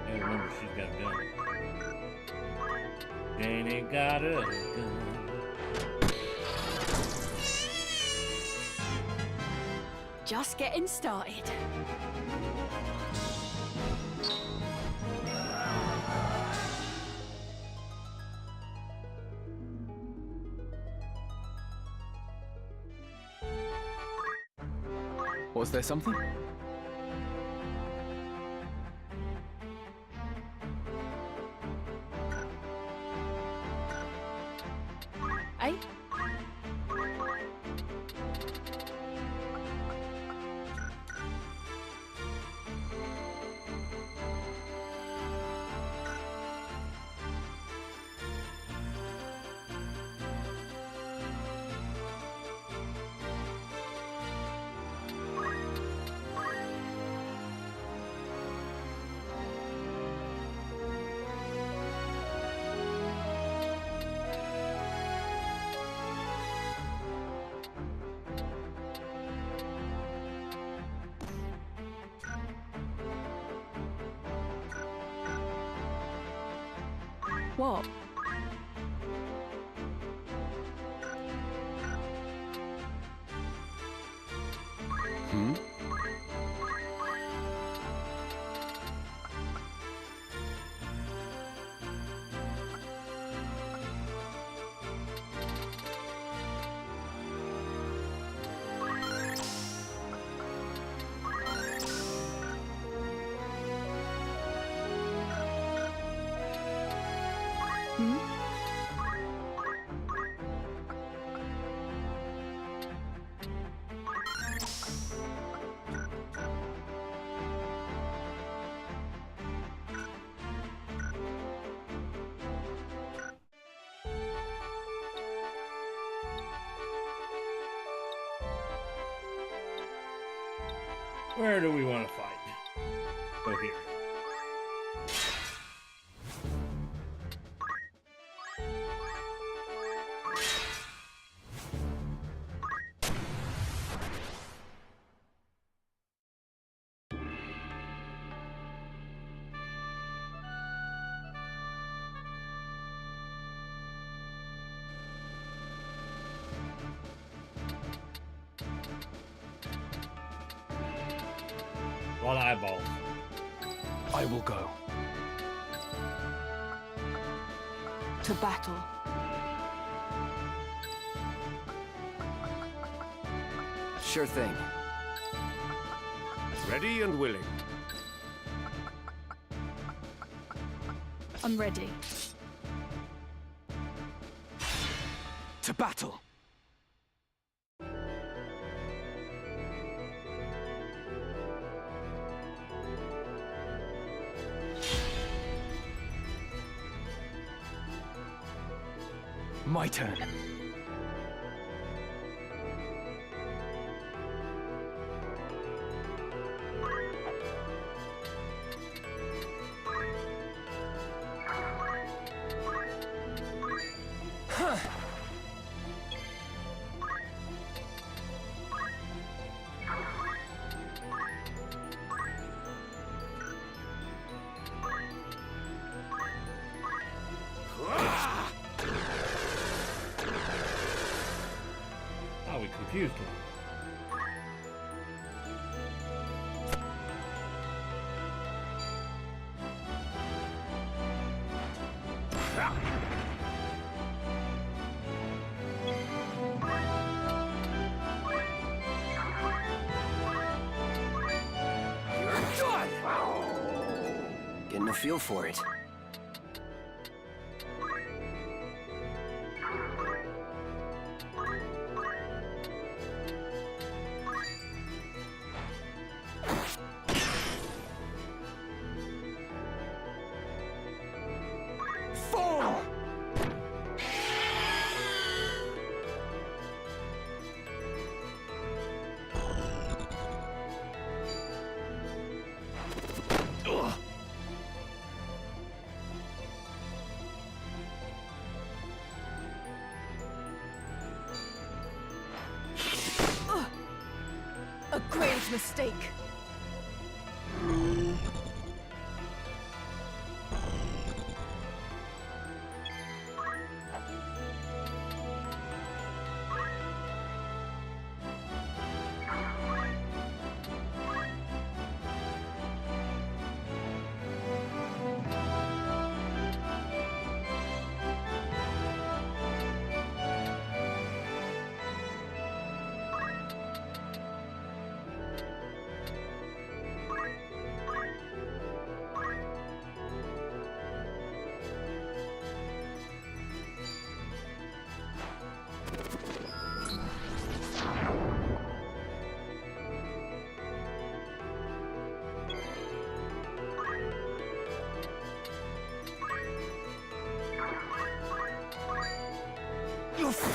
Yeah, remember, she's got a gun. Janie got a gun. Just getting started. Was there something? Eh? What? Hmm? Hmm? Where do we want to fight? Go here. A lot of eyeballs. I will go. To battle. Sure thing. Ready and willing. I'm ready. To battle! My turn. Oh, we confused one. Getting a feel for it. Fall! A grave mistake.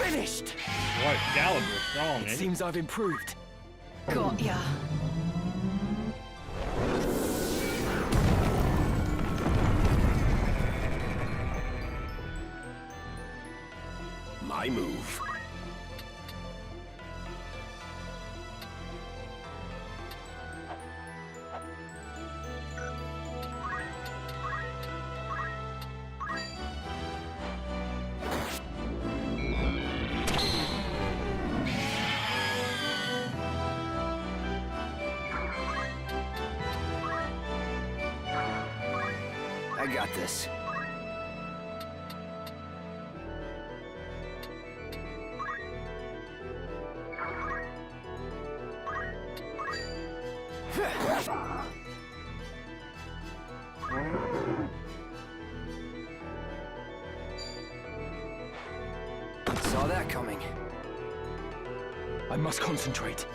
finished! Boy, Excalibur strong, It eh? seems I've improved. Got ya. My move. I got this. Saw that coming. I must concentrate.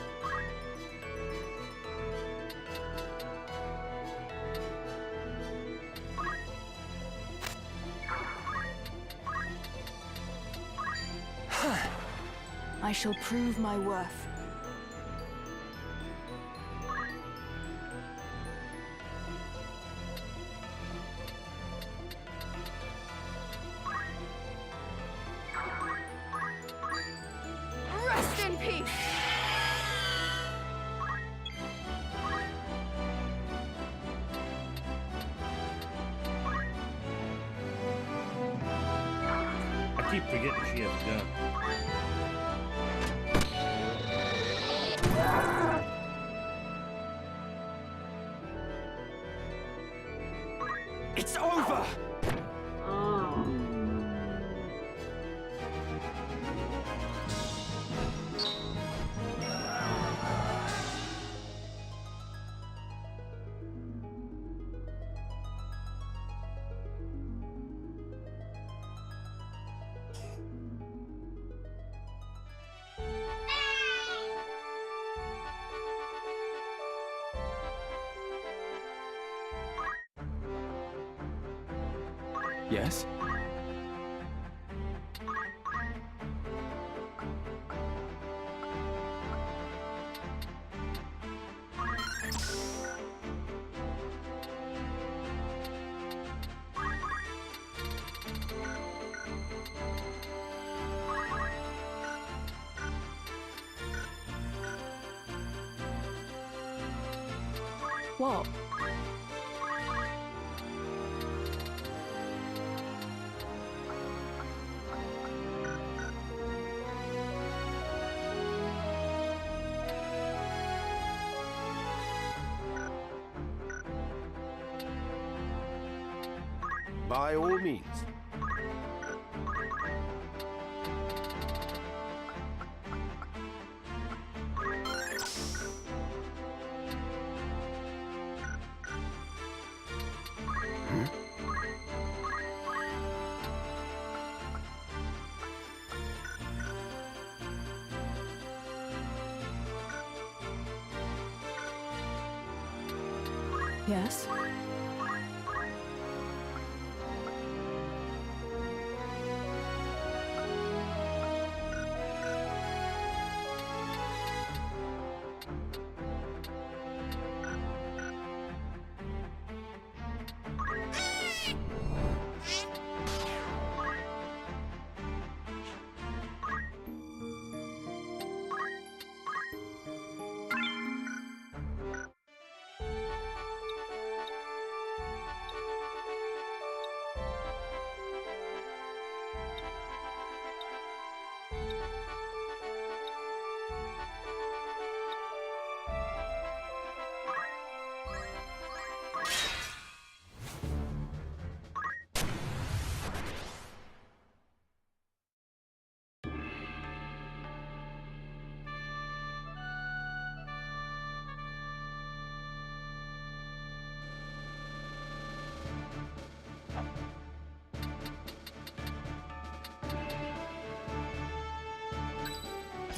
I shall prove my worth. Rest in peace! I keep forgetting she has a gun. It's over! Yes? What? By all means. Yes?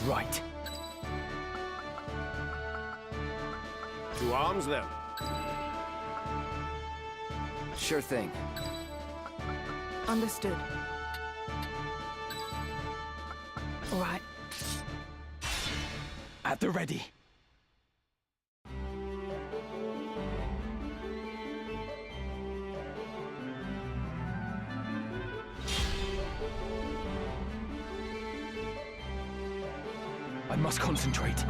Right. To arms then. Sure thing. All right. At the ready. I must concentrate.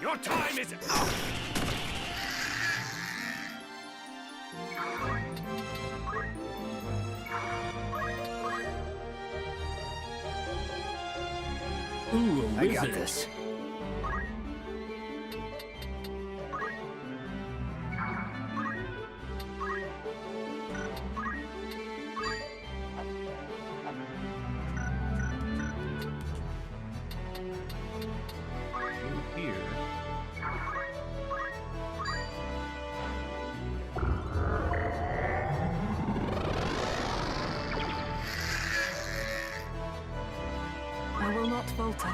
Your time is up! Ooh, a I got wizard. this. Ooh, here. I will not falter.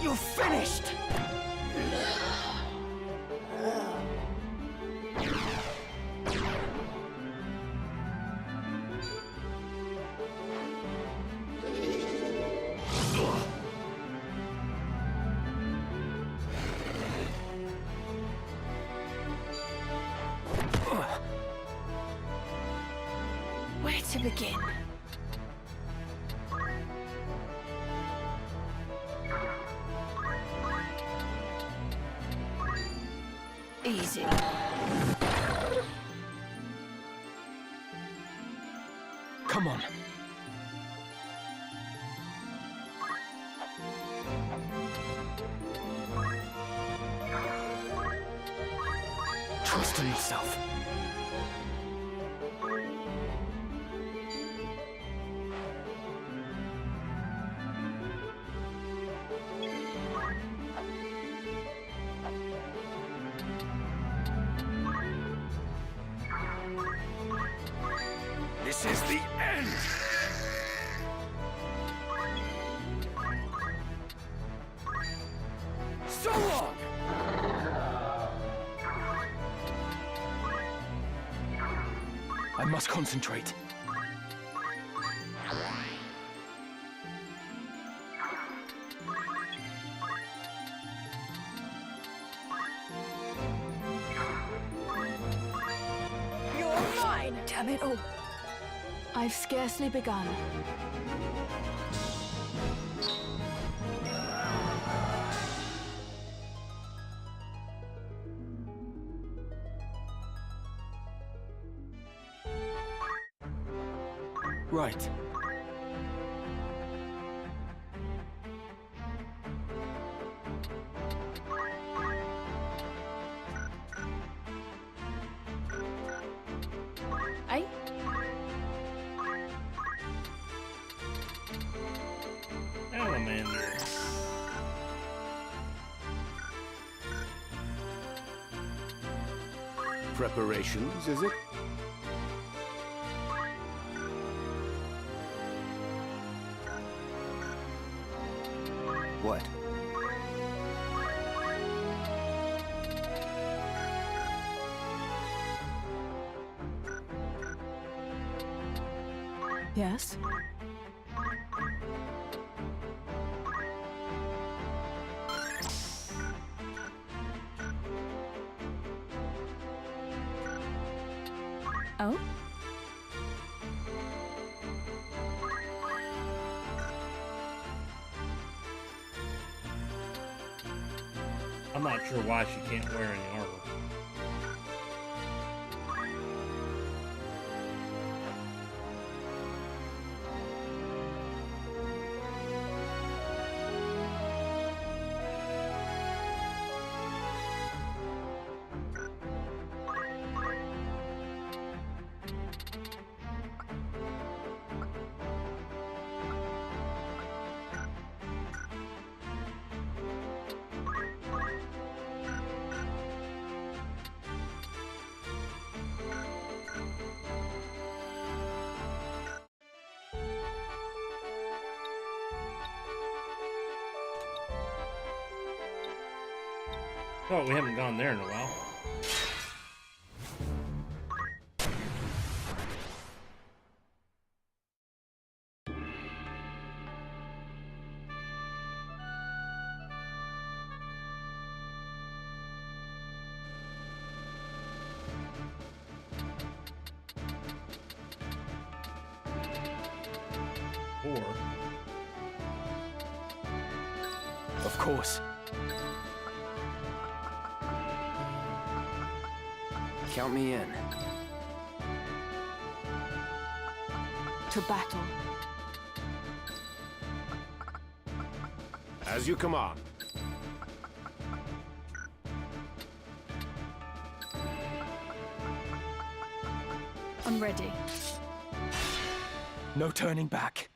You're finished! Where to begin? Easy. Come on. Trust in yourself. This is the end! So long! I must concentrate. You're mine! Damn it all. I've scarcely begun. Right. Eh? Salamander. Preparations, is it? What? Yes? Oh? I'm not sure why she can't wear any armor. Oh, we haven't gone there in a while. Of course. Count me in. To battle. As you command. I'm ready. No turning back.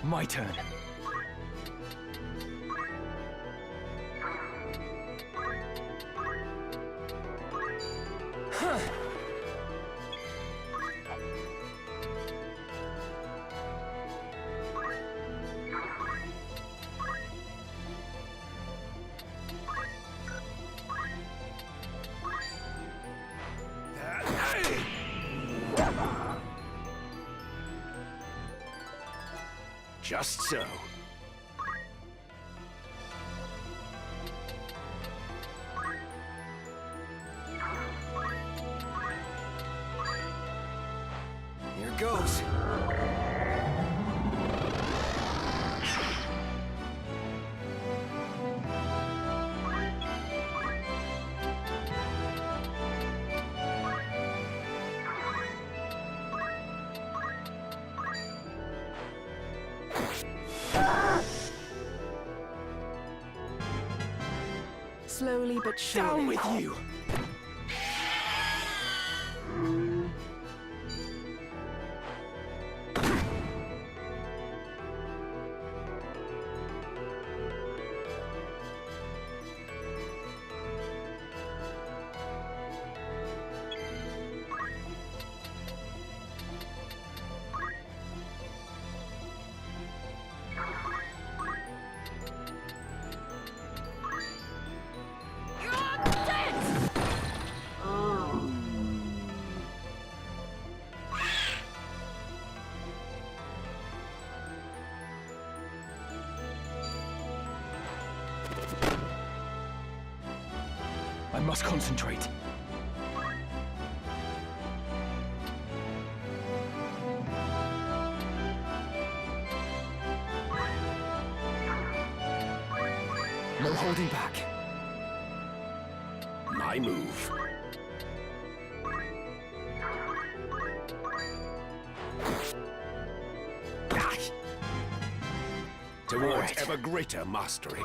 My turn. Just so. Here goes. Slowly but surely. Down with you! I must concentrate. No holding back. My move. Towards ever greater mastery.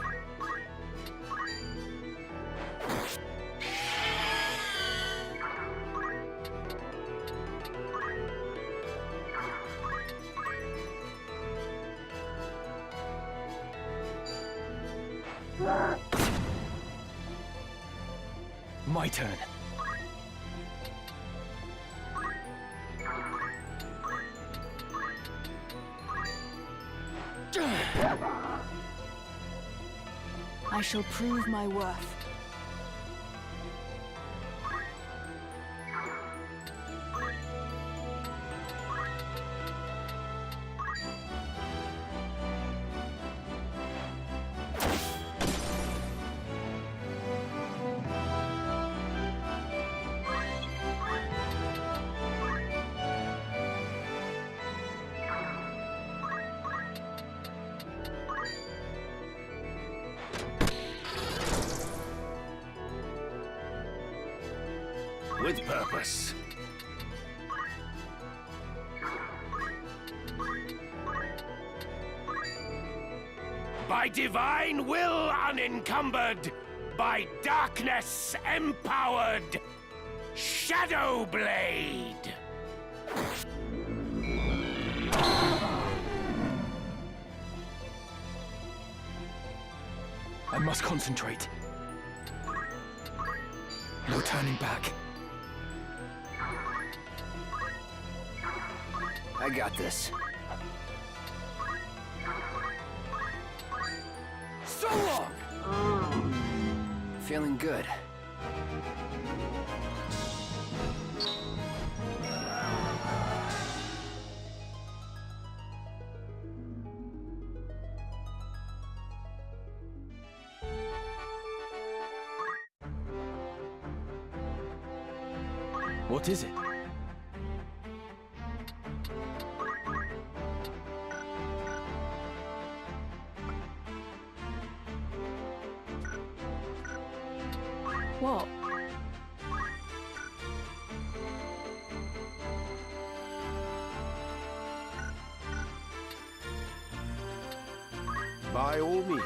My turn. I shall prove my worth. With purpose. By divine will unencumbered, by darkness empowered, Shadow Blade! I must concentrate. No turning back. I got this. So long! Feeling good. What is it? What? By all means.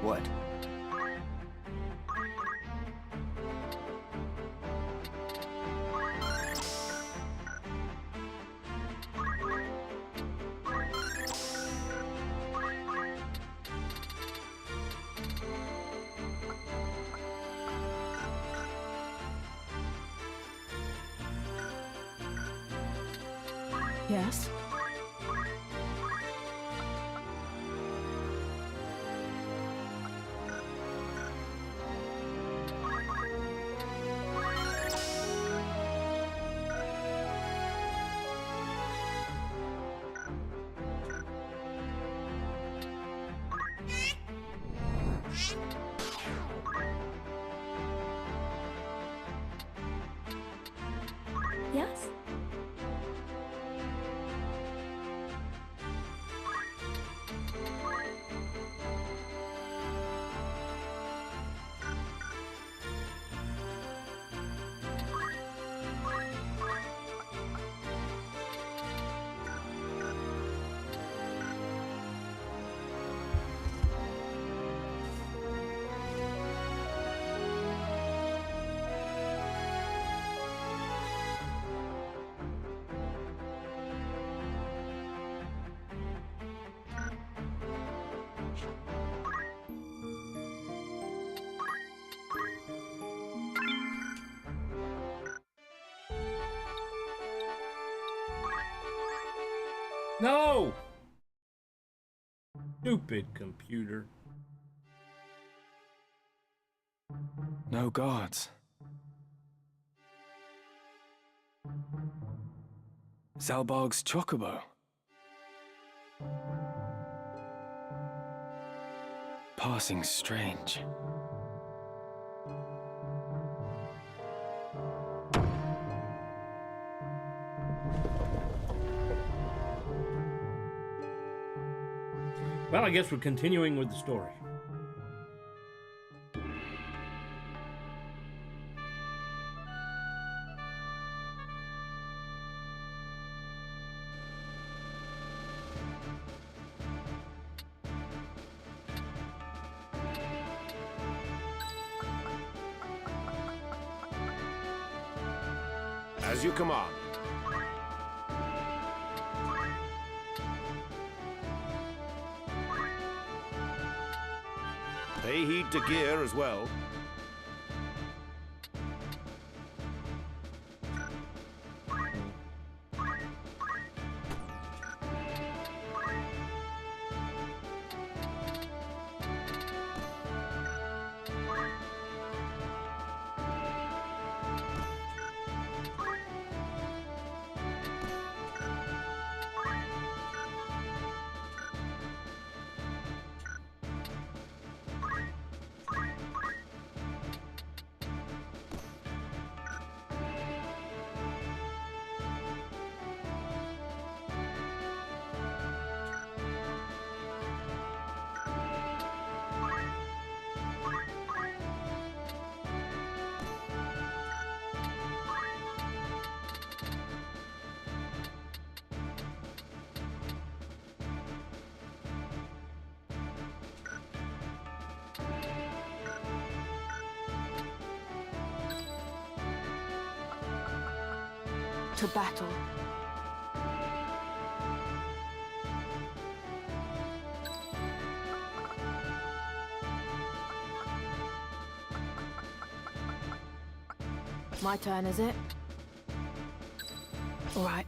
What? Yes? Yes? No! Stupid computer. No guards. Zalbarg's chocobo. Passing strange. Well, I guess we're continuing with the story. As you command. Pay heed to gear as well. to battle. My turn, is it? All right.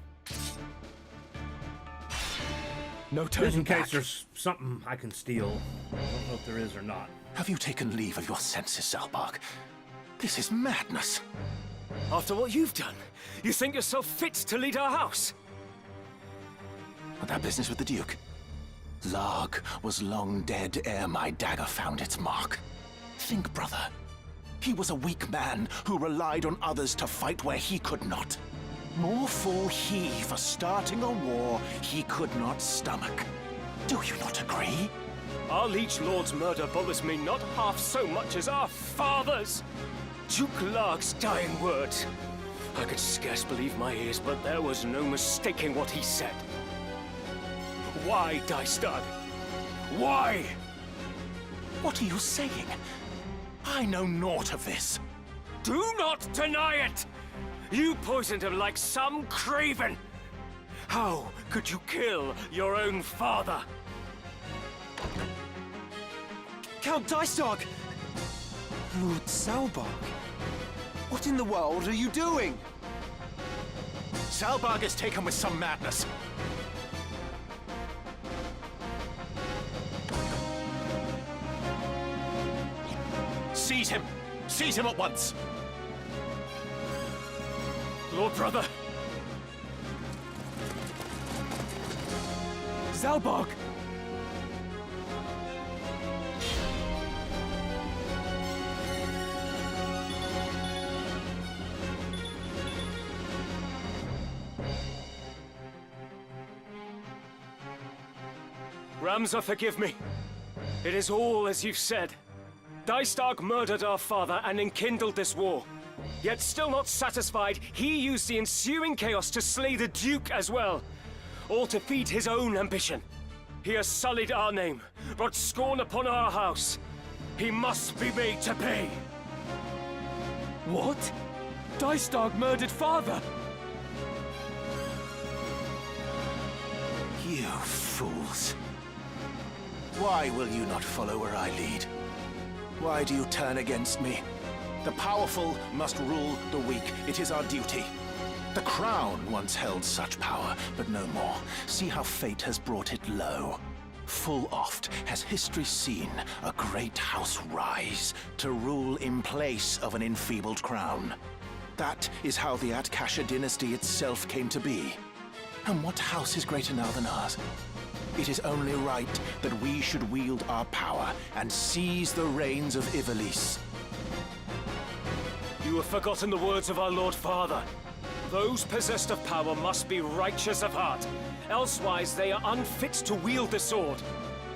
No Just turning in case back. there's something I can steal. I don't know if there is or not. Have you taken leave of your senses, Zalbarg? This is madness. After what you've done, you think yourself fit to lead our house? But that business with the Duke. Larg was long dead ere my dagger found its mark. Think, brother. He was a weak man who relied on others to fight where he could not. More fool he for starting a war he could not stomach. Do you not agree? Our liege lord's murder bothers me not half so much as our father's. Duke Larg's dying words. I could scarce believe my ears, but there was no mistaking what he said. Why, Dystad? Why? What are you saying? I know naught of this. Do not deny it! You poisoned him like some craven! How could you kill your own father? Count Dystad! Lord Zalbarg, what in the world are you doing? Zalbarg is taken with some madness. Seize him! Seize him at once! Lord brother! Zalbarg! Ramza, forgive me. It is all as you've said. Dystad murdered our father and enkindled this war. Yet still not satisfied, he used the ensuing chaos to slay the Duke as well. All to feed his own ambition. He has sullied our name, brought scorn upon our house. He must be made to pay. What? Dystad murdered father? You fools. Why will you not follow where I lead? Why do you turn against me? The powerful must rule the weak. It is our duty. The crown once held such power, but no more. See how fate has brought it low. Full oft has history seen a great house rise to rule in place of an enfeebled crown. That is how the Atkasha dynasty itself came to be. And what house is greater now than ours? It is only right that we should wield our power and seize the reins of Ivalice. You have forgotten the words of our Lord Father. Those possessed of power must be righteous of heart, elsewise they are unfit to wield the sword.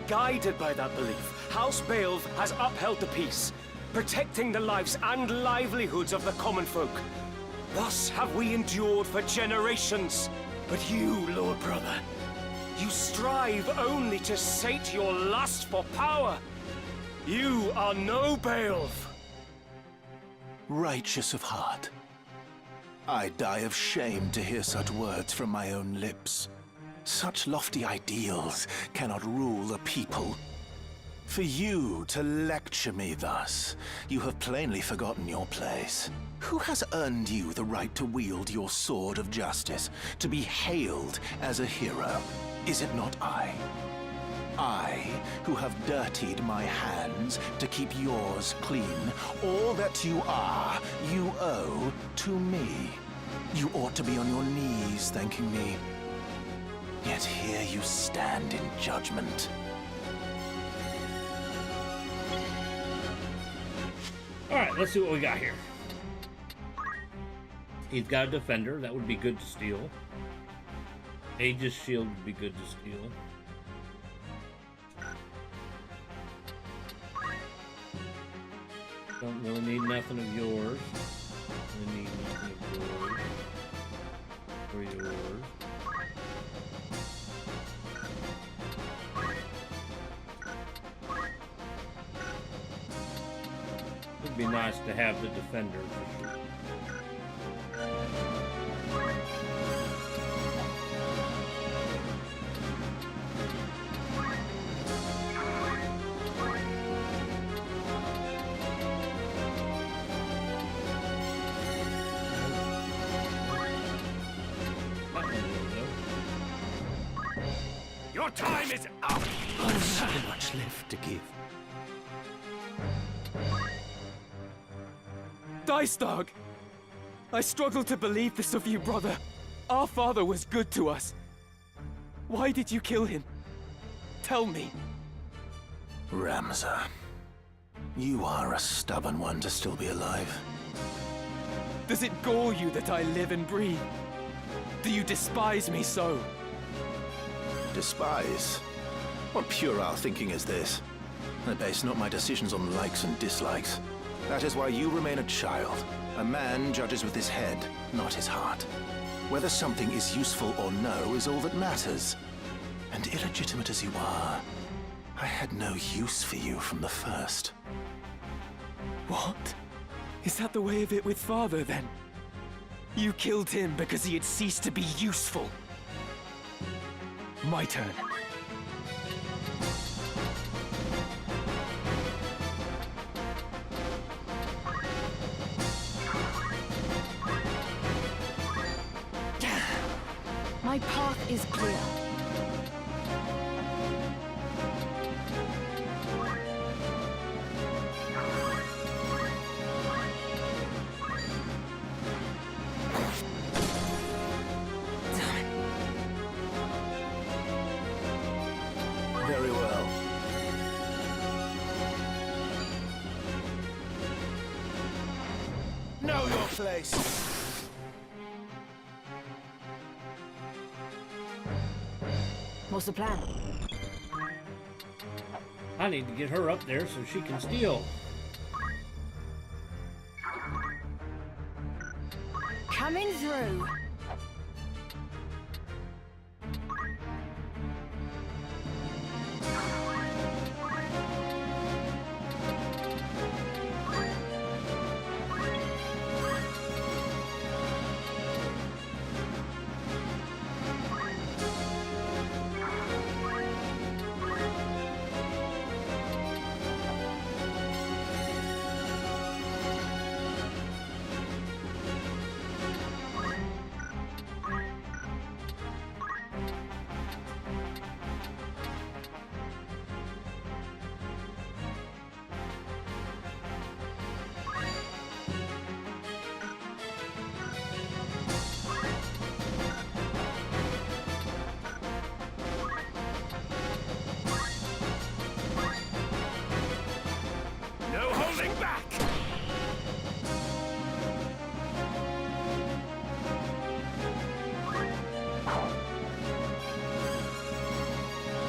Guided by that belief, House Beowulf has upheld the peace, protecting the lives and livelihoods of the common folk. Thus have we endured for generations. But you, Lord Brother, you strive only to sate your lust for power. You are no Beowulf. Righteous of heart. I die of shame to hear such words from my own lips. Such lofty ideals cannot rule a people. For you to lecture me thus, you have plainly forgotten your place. Who has earned you the right to wield your sword of justice, to be hailed as a hero? Is it not I? I, who have dirtied my hands to keep yours clean. All that you are, you owe to me. You ought to be on your knees thanking me. Yet here you stand in judgment. Alright, let's see what we got here. He's got a defender, that would be good to steal. Aegis shield would be good to steal. Don't really need nothing of yours. Really need nothing of yours. Or yours. It'd be nice to have the defender for sure. Your time is up! I've so much left to give. Dystog! I struggle to believe this of you, brother. Our father was good to us. Why did you kill him? Tell me. Ramza, you are a stubborn one to still be alive. Does it gall you that I live and breathe? Do you despise me so? Despise? What puerile thinking is this? I base not my decisions on likes and dislikes. That is why you remain a child. A man judges with his head, not his heart. Whether something is useful or no is all that matters. And illegitimate as you are, I had no use for you from the first. What? Is that the way of it with father, then? You killed him because he had ceased to be useful. My turn. My path is clear. Very well. Know your place! What's the plan? I need to get her up there so she can steal. Coming through. No holding back!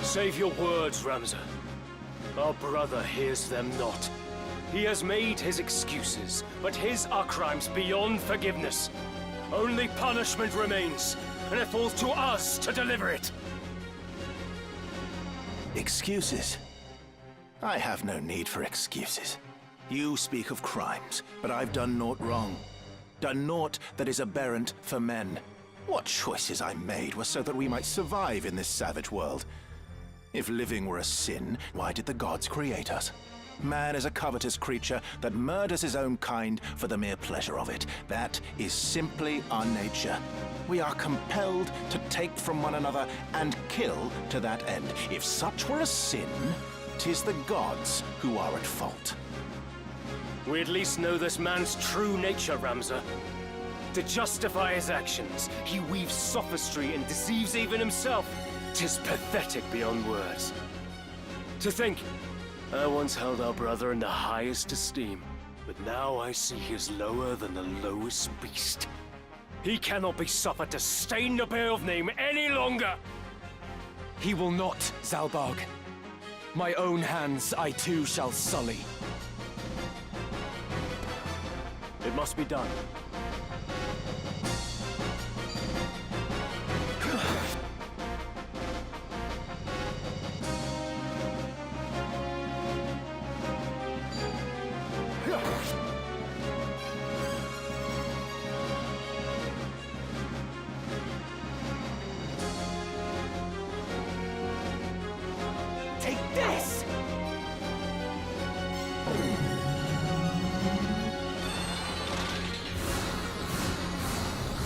Save your words, Ramza. Our brother hears them not. He has made his excuses, but his are crimes beyond forgiveness. Only punishment remains, and it falls to us to deliver it. Excuses? I have no need for excuses. You speak of crimes, but I've done naught wrong. Done naught that is aberrant for men. What choices I made were so that we might survive in this savage world. If living were a sin, why did the gods create us? Man is a covetous creature that murders his own kind for the mere pleasure of it. That is simply our nature. We are compelled to take from one another and kill to that end. If such were a sin, 'tis the gods who are at fault. We at least know this man's true nature, Ramza. To justify his actions, he weaves sophistry and deceives even himself. 'Tis pathetic beyond words. To think, I once held our brother in the highest esteem, but now I see he is lower than the lowest beast. He cannot be suffered to stain the Beowulf name any longer! He will not, Zalbarg. My own hands I too shall sully. It must be done. Take this!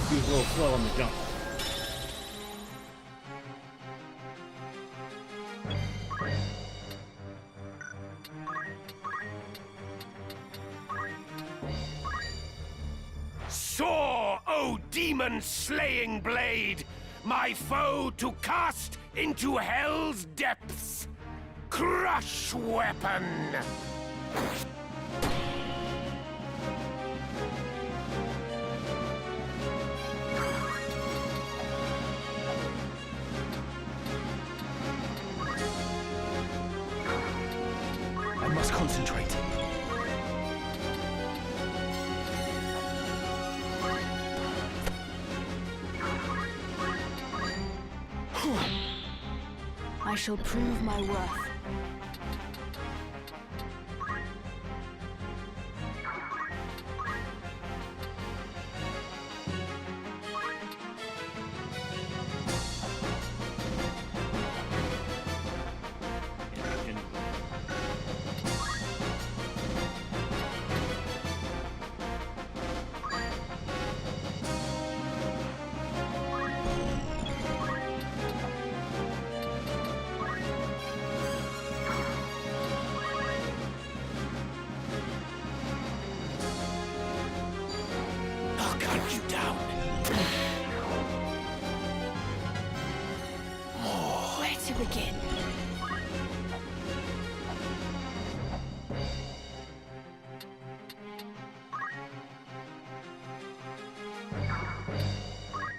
He was a little slow on the jump. demon-slaying blade, my foe to cast into hell's depths. Crush weapon! I must concentrate. I shall prove my worth. I'll cut you down. Where to begin?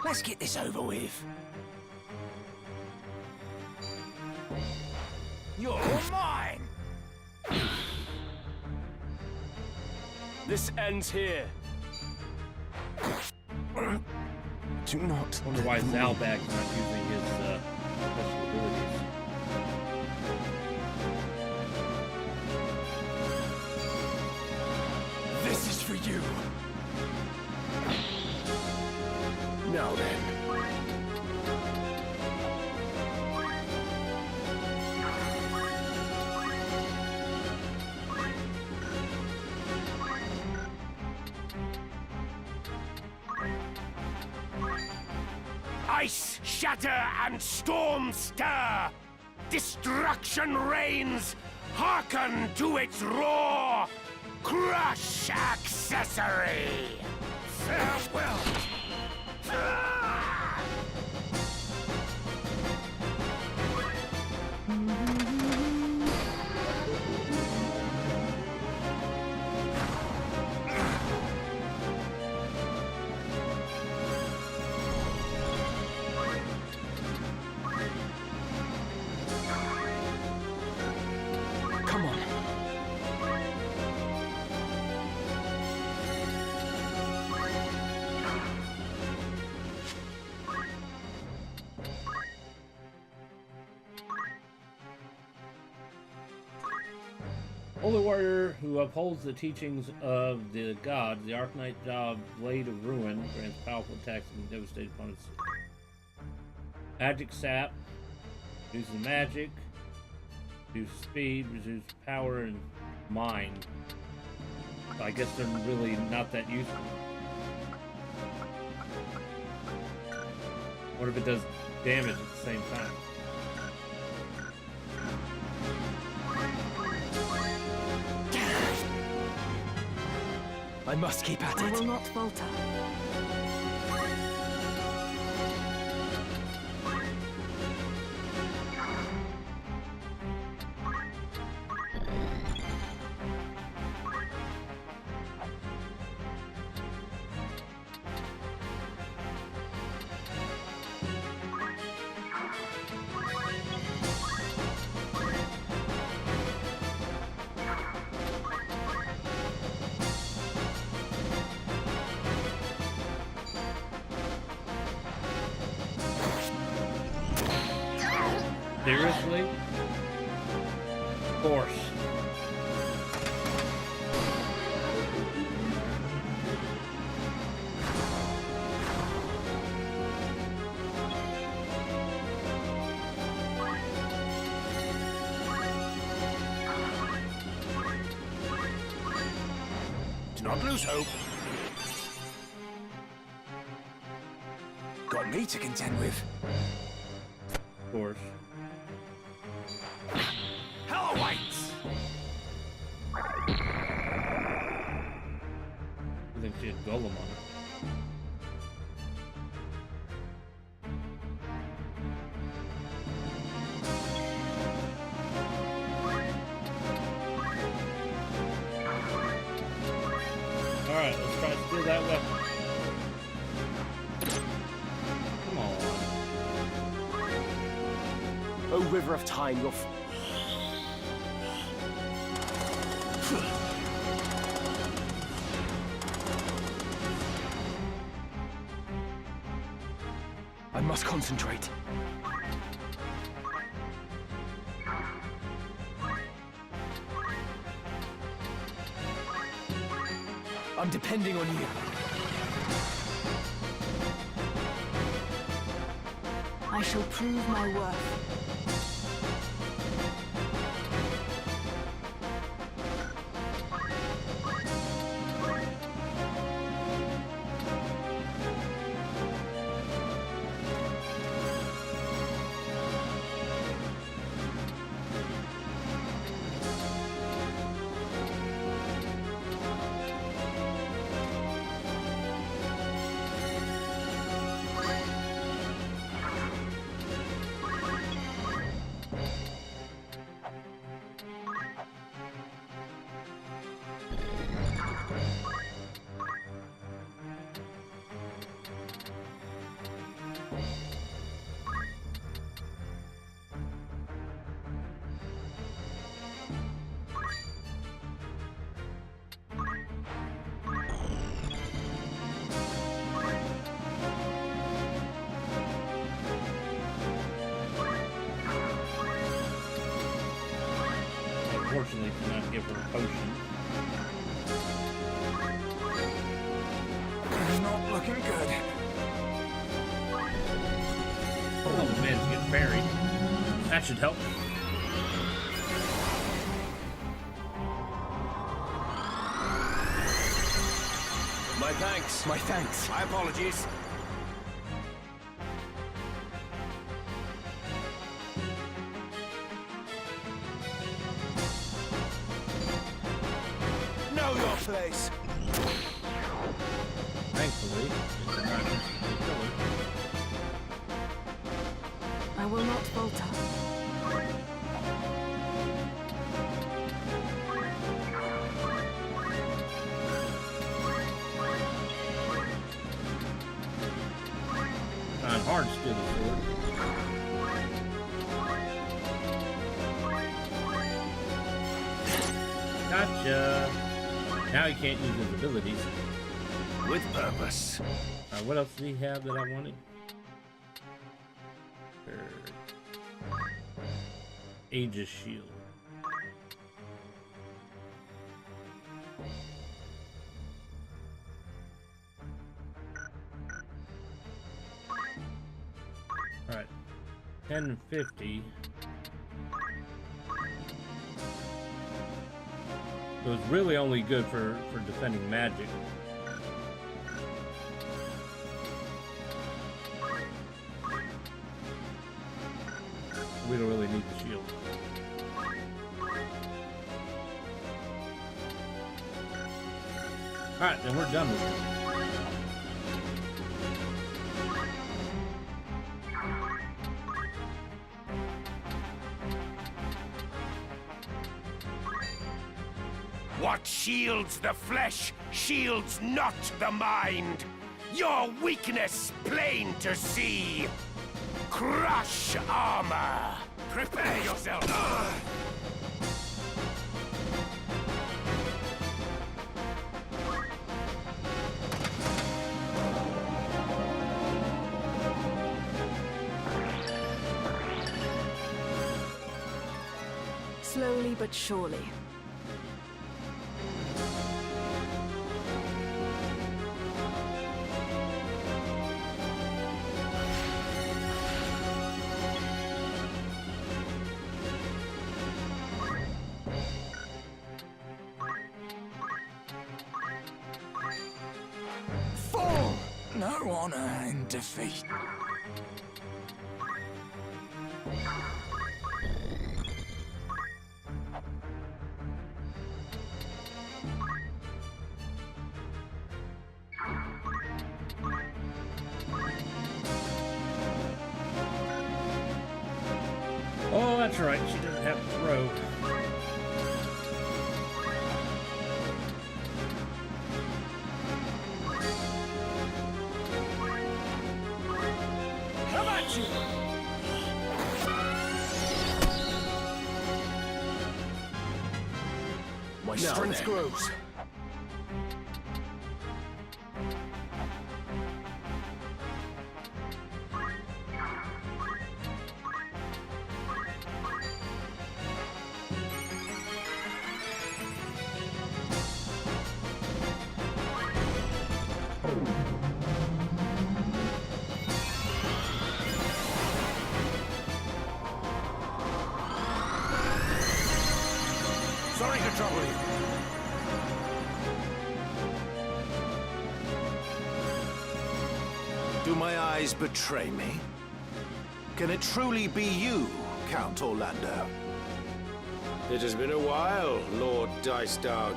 Let's get this over with. You're mine! This ends here. Do not. Wonder why Zalbag's not using his special abilities. This is for you. Now then. Ice shatter and storm stir! Destruction reigns! Hearken to its roar! Crush accessory! Farewell! Ah! Come on. Holy warrior who upholds the teachings of the gods, the Arcanite Job Blade of Ruin grants powerful attacks and devastate opponents. Magic Sap reduces magic, reduces speed, reduces power and mind. So I guess they're really not that useful. What if it does damage at the same time? I must keep at I it. will not falter. Seriously? Of course. Do not lose hope. Got me to contend with. Of course. Hell awaits! I think she had Golem on her. steal that weapon. Come on. O River of Time, your I must concentrate. I'm depending on you. I shall prove my worth. Unfortunately, cannot give her a potion. Not looking good. Oh, the man's getting buried. That should help. My thanks. My thanks. My apologies. Know your place. Thankfully, it's a nice killer. I will not falter. Trying hard to steal the sword. Gotcha. Now he can't use his abilities. With purpose. What else did he have that I wanted? Aegis Shield. Alright. 1050. So it's really only good for defending magic. We don't really need the shield. Alright, then we're done with it. What shields the flesh shields not the mind. Your weakness plain to see. Crush armor. Prepare yourself. Slowly but surely. Fall! No honor in defeat. Oh, that's right. She doesn't have to throw. My Now strength then. grows. Sorry to trouble you. Do my eyes betray me? Can it truly be you, Count Orlando? It has been a while, Lord Dicedog.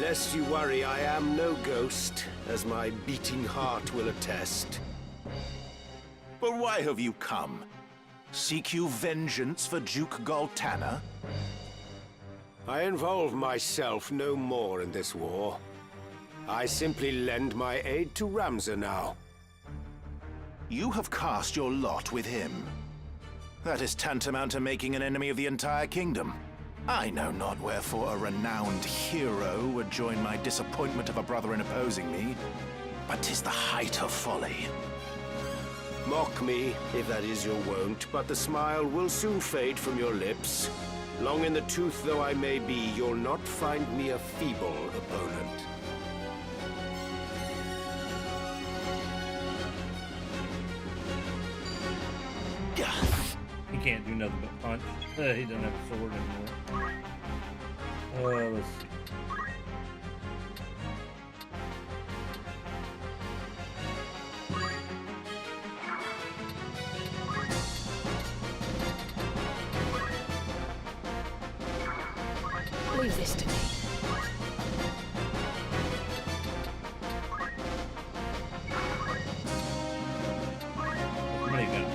Lest you worry, I am no ghost, as my beating heart will attest. But why have you come? Seek you vengeance for Duke Galtana? I involve myself no more in this war. I simply lend my aid to Ramza now. You have cast your lot with him. That is tantamount to making an enemy of the entire kingdom. I know not wherefore a renowned hero would join my disappointment of a brother in opposing me, but 'tis the height of folly. Mock me, if that is your wont, but the smile will soon fade from your lips. Long in the tooth though I may be, you'll not find me a feeble opponent. He can't do nothing but punch. He doesn't have a sword anymore. Let's see. Leave this to me. How many you got?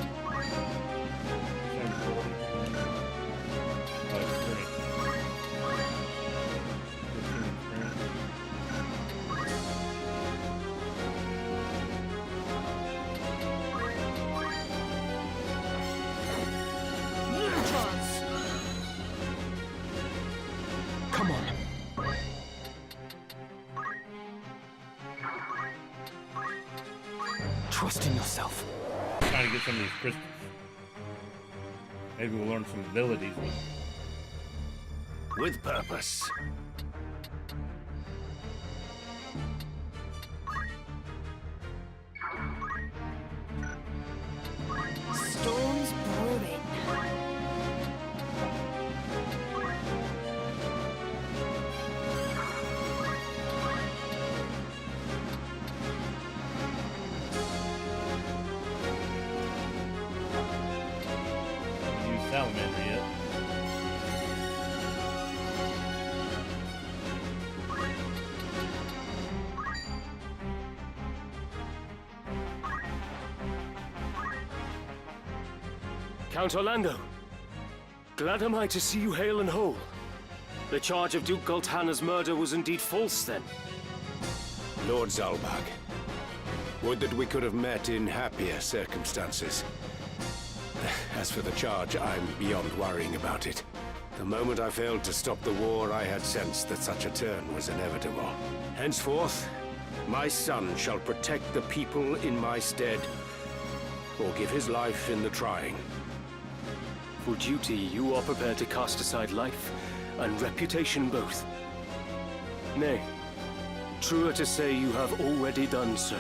740. Oh, 3. 15 Come on. Trust in yourself. Trying to get some of these crystals. Maybe we'll learn some abilities with them. With purpose. Storms brewing. Use salamander yet. Count Orlando, glad am I to see you hale and whole. The charge of Duke Galtana's murder was indeed false, then. Lord Zalbag, would that we could have met in happier circumstances. As for the charge, I'm beyond worrying about it. The moment I failed to stop the war, I had sensed that such a turn was inevitable. Henceforth, my son shall protect the people in my stead, or give his life in the trying. For duty, you are prepared to cast aside life and reputation both. Nay, truer to say you have already done so.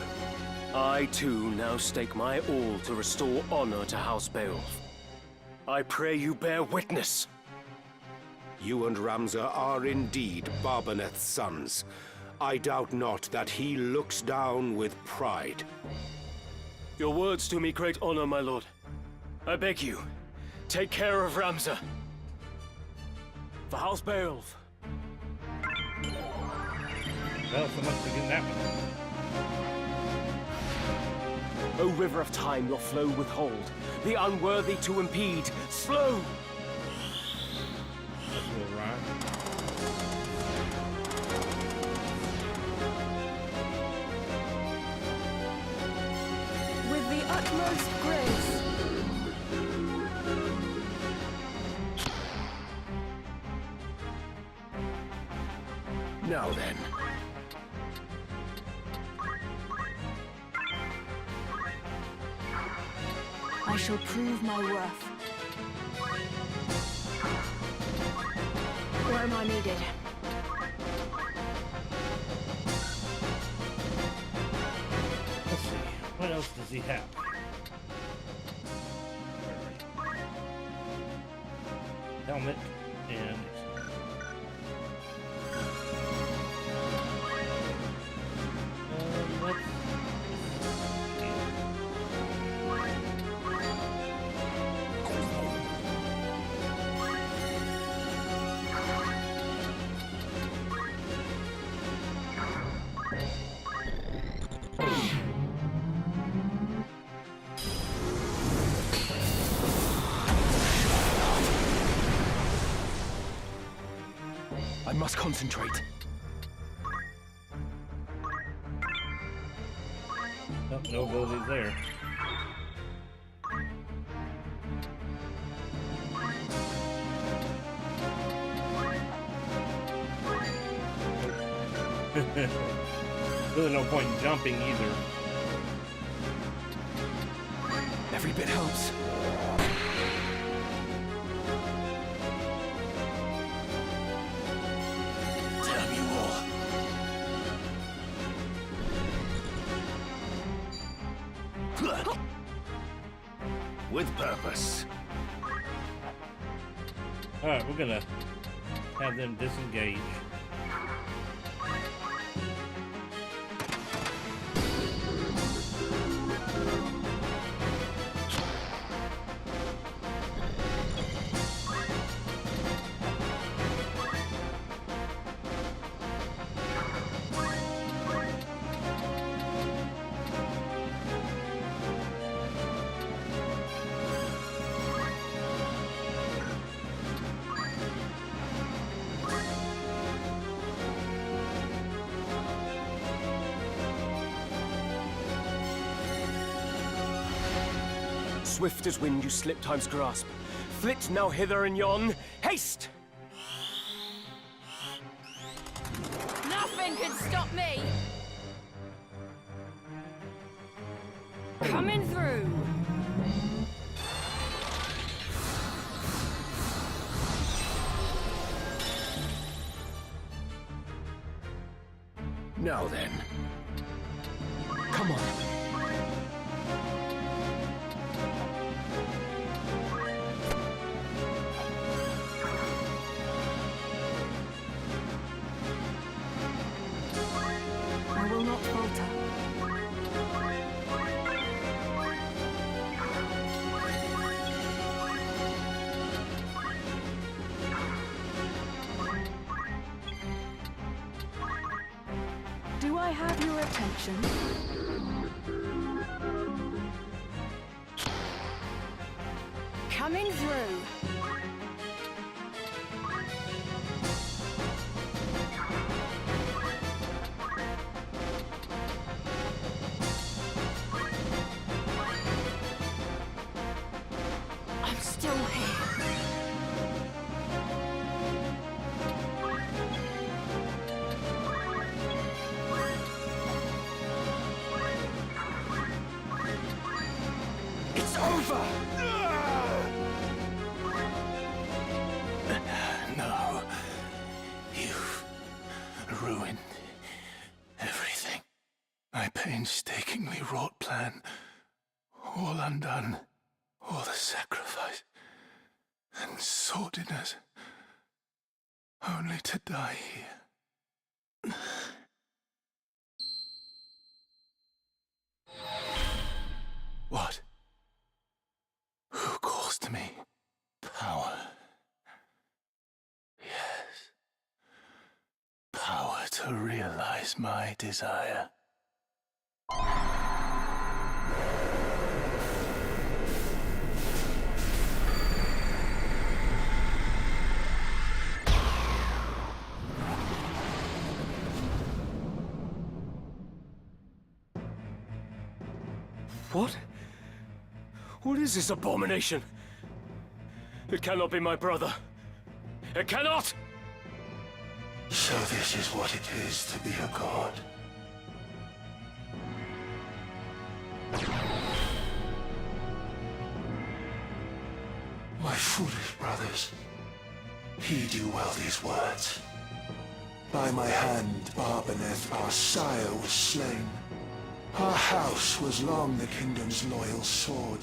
I too now stake my all to restore honor to House Beowulf. I pray you bear witness. You and Ramza are indeed Barbaneth's sons. I doubt not that he looks down with pride. Your words do me great honor, my lord. I beg you, take care of Ramza. For House Beowulf. Well, so much for getting that one. O river of time, your flow withhold. The unworthy to impede. Slow! That's a little rhyme. With the utmost grace. Now then. I shall prove my worth. Where am I needed? Let's see. What else does he have? Helmet and let's I must concentrate. oh, no abilities there. Really no point in jumping either. Every bit helps. Damn you all. With purpose. Alright, we're gonna have them disengage. Swift as wind you slip time's grasp. Flit now hither and yon. Haste! Nothing can stop me! Coming through! Now then. Come on. I will not falter. Do I have your attention? Coming through! I'm still here. It's over! No. You've ruined everything. My painstakingly wrought plan. All undone. All the sacrifice and sordidness. Only to die here. What? Who calls to me? Power. Yes. Power to realize my desire. What? What is this abomination? It cannot be my brother. It cannot! So this is what it is to be a god. My foolish brothers, heed you well these words. By my hand, Barbaneth, our sire, was slain. Our house was long the kingdom's loyal sword,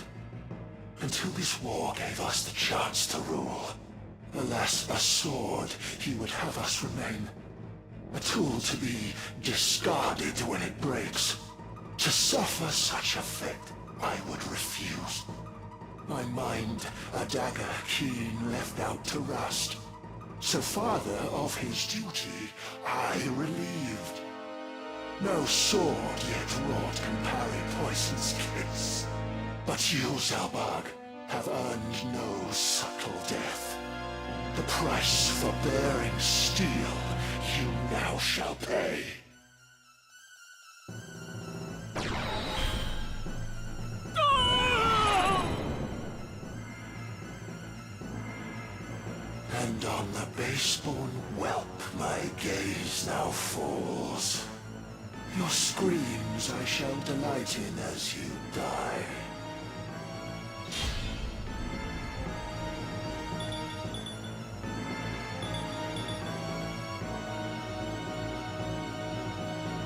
until this war gave us the chance to rule. Alas, a sword he would have us remain. A tool to be discarded when it breaks. To suffer such a fate, I would refuse. My mind, a dagger keen left out to rust. So farther of his duty, I relieved. No sword yet wrought can parry poison's kiss. But you, Zalbag, have earned no subtle death. The price for bearing steel you now shall pay. And on the base-born whelp my gaze now falls. Your screams I shall delight in as you die.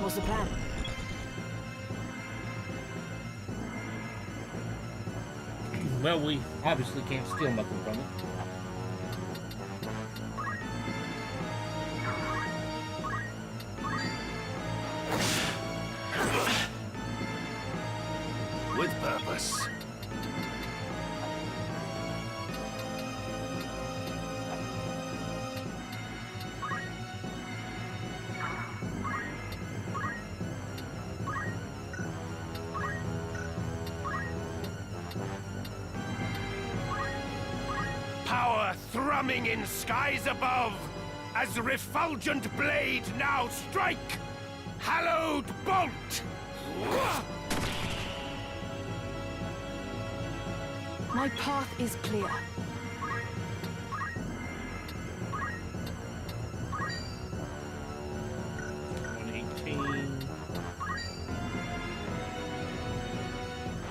What's the plan? Well, we obviously can't steal nothing from it. With purpose. Power thrumming in skies above, as refulgent blade now strike! Hallowed bolt! My path is clear.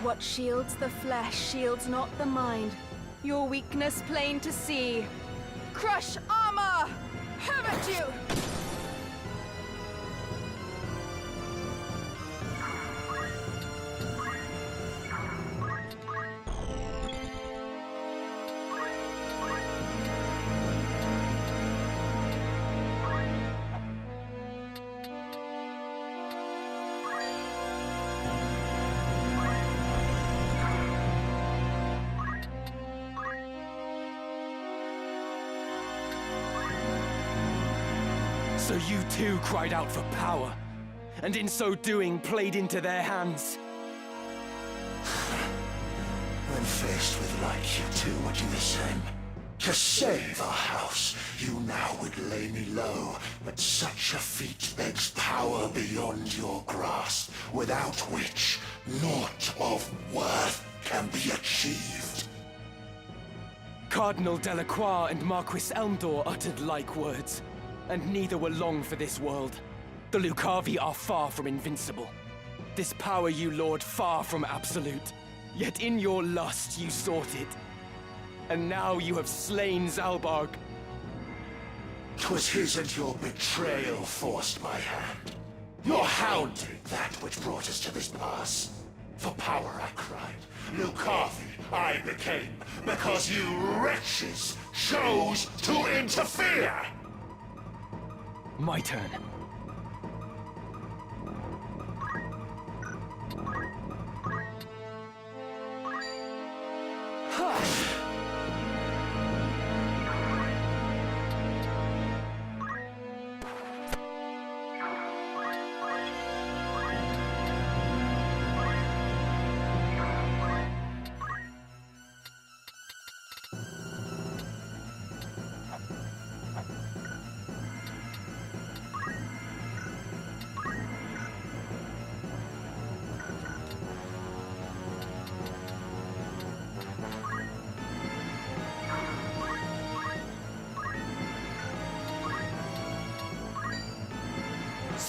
What shields the flesh shields not the mind. Your weakness plain to see. Crush armor! Haven't you? So you too cried out for power, and in so doing played into their hands. When faced with like, you too would do the same. To save our house, you now would lay me low, but such a feat begs power beyond your grasp, without which naught of worth can be achieved. Cardinal Delacroix and Marquis Elmdor uttered like words, and neither were long for this world. The Lucavi are far from invincible. This power you lord far from absolute. Yet in your lust you sought it. And now you have slain Zalbarg. 'Twas his and your betrayal forced my hand. Your hounding that which brought us to this pass. For power I cried, Lucavi I became, because you wretches chose to interfere! My turn.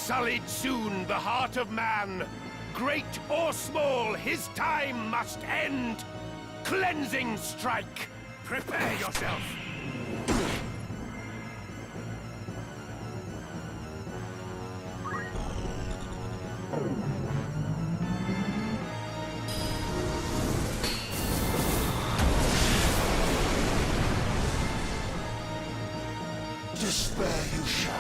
sullied soon the heart of man. Great or small, his time must end. Cleansing strike. Prepare yourself. Despair you shall.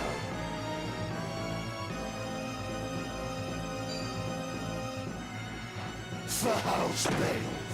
For House Beowulf.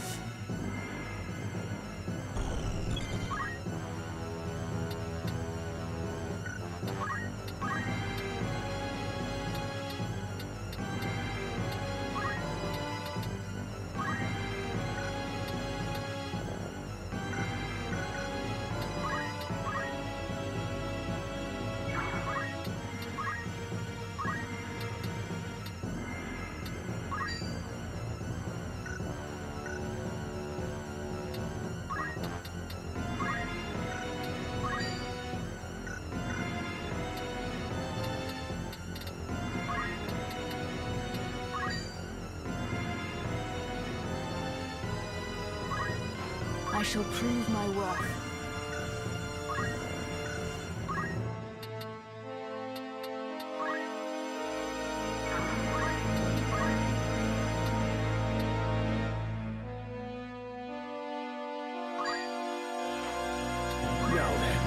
I shall prove my worth. Now then.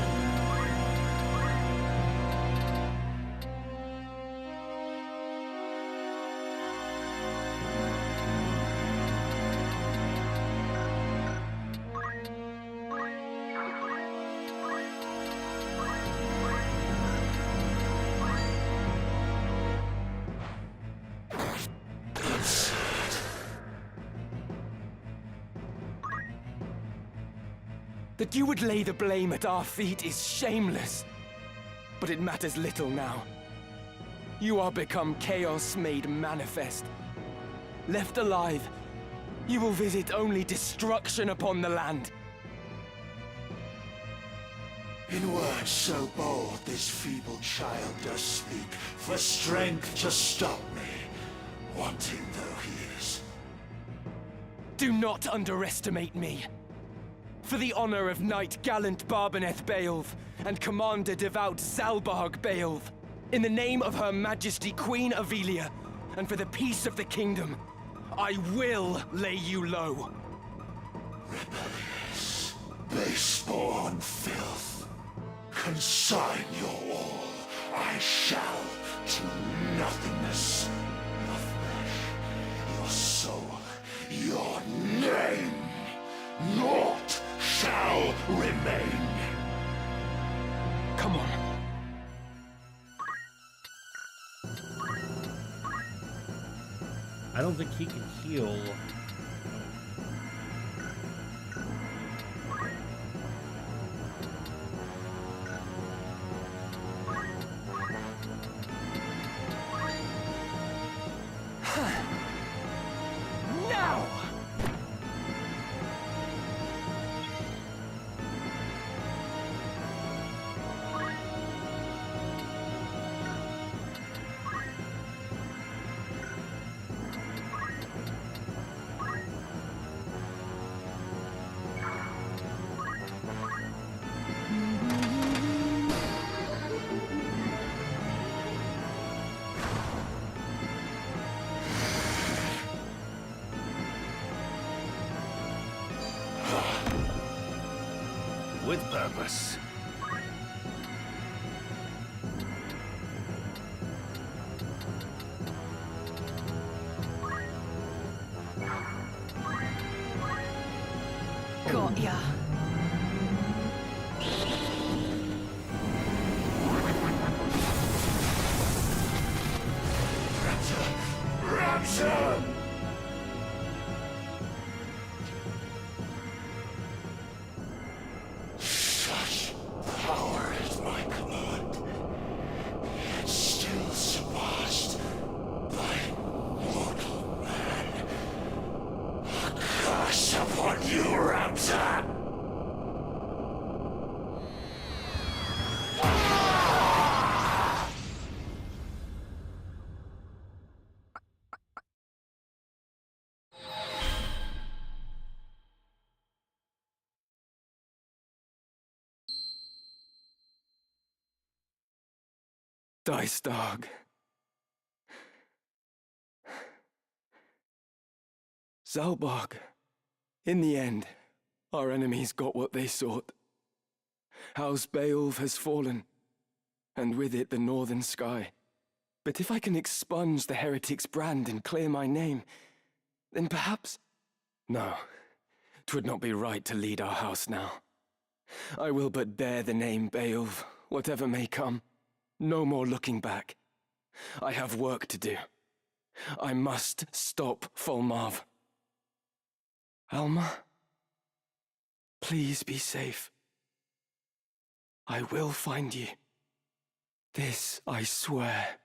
That you would lay the blame at our feet is shameless. But it matters little now. You are become chaos made manifest. Left alive, you will visit only destruction upon the land. In words so bold, this feeble child does speak, for strength to stop me, wanting though he is. Do not underestimate me. For the honor of Knight Gallant Barbeneth Beowulf and Commander Devout Zalbarg Beowulf, in the name of Her Majesty Queen Ivalice, and for the peace of the kingdom, I will lay you low. Rebellious, base-born filth, consign your all. I shall to nothingness. Your flesh, your soul, your name, naught shall remain. Come on. I don't think he can heal. Now! With purpose. Got ya. Ransom! Such power at my command, yet still surpassed by mortal man. A curse upon you, Ramsar! Dice Dog. Zalbog. In the end, our enemies got what they sought. House Beowulf has fallen, and with it the northern sky. But if I can expunge the heretic's brand and clear my name, then perhaps... No, 'twould not be right to lead our house now. I will but bear the name Beowulf, whatever may come. No more looking back. I have work to do. I must stop Folmarv. Alma, please be safe. I will find you. This I swear.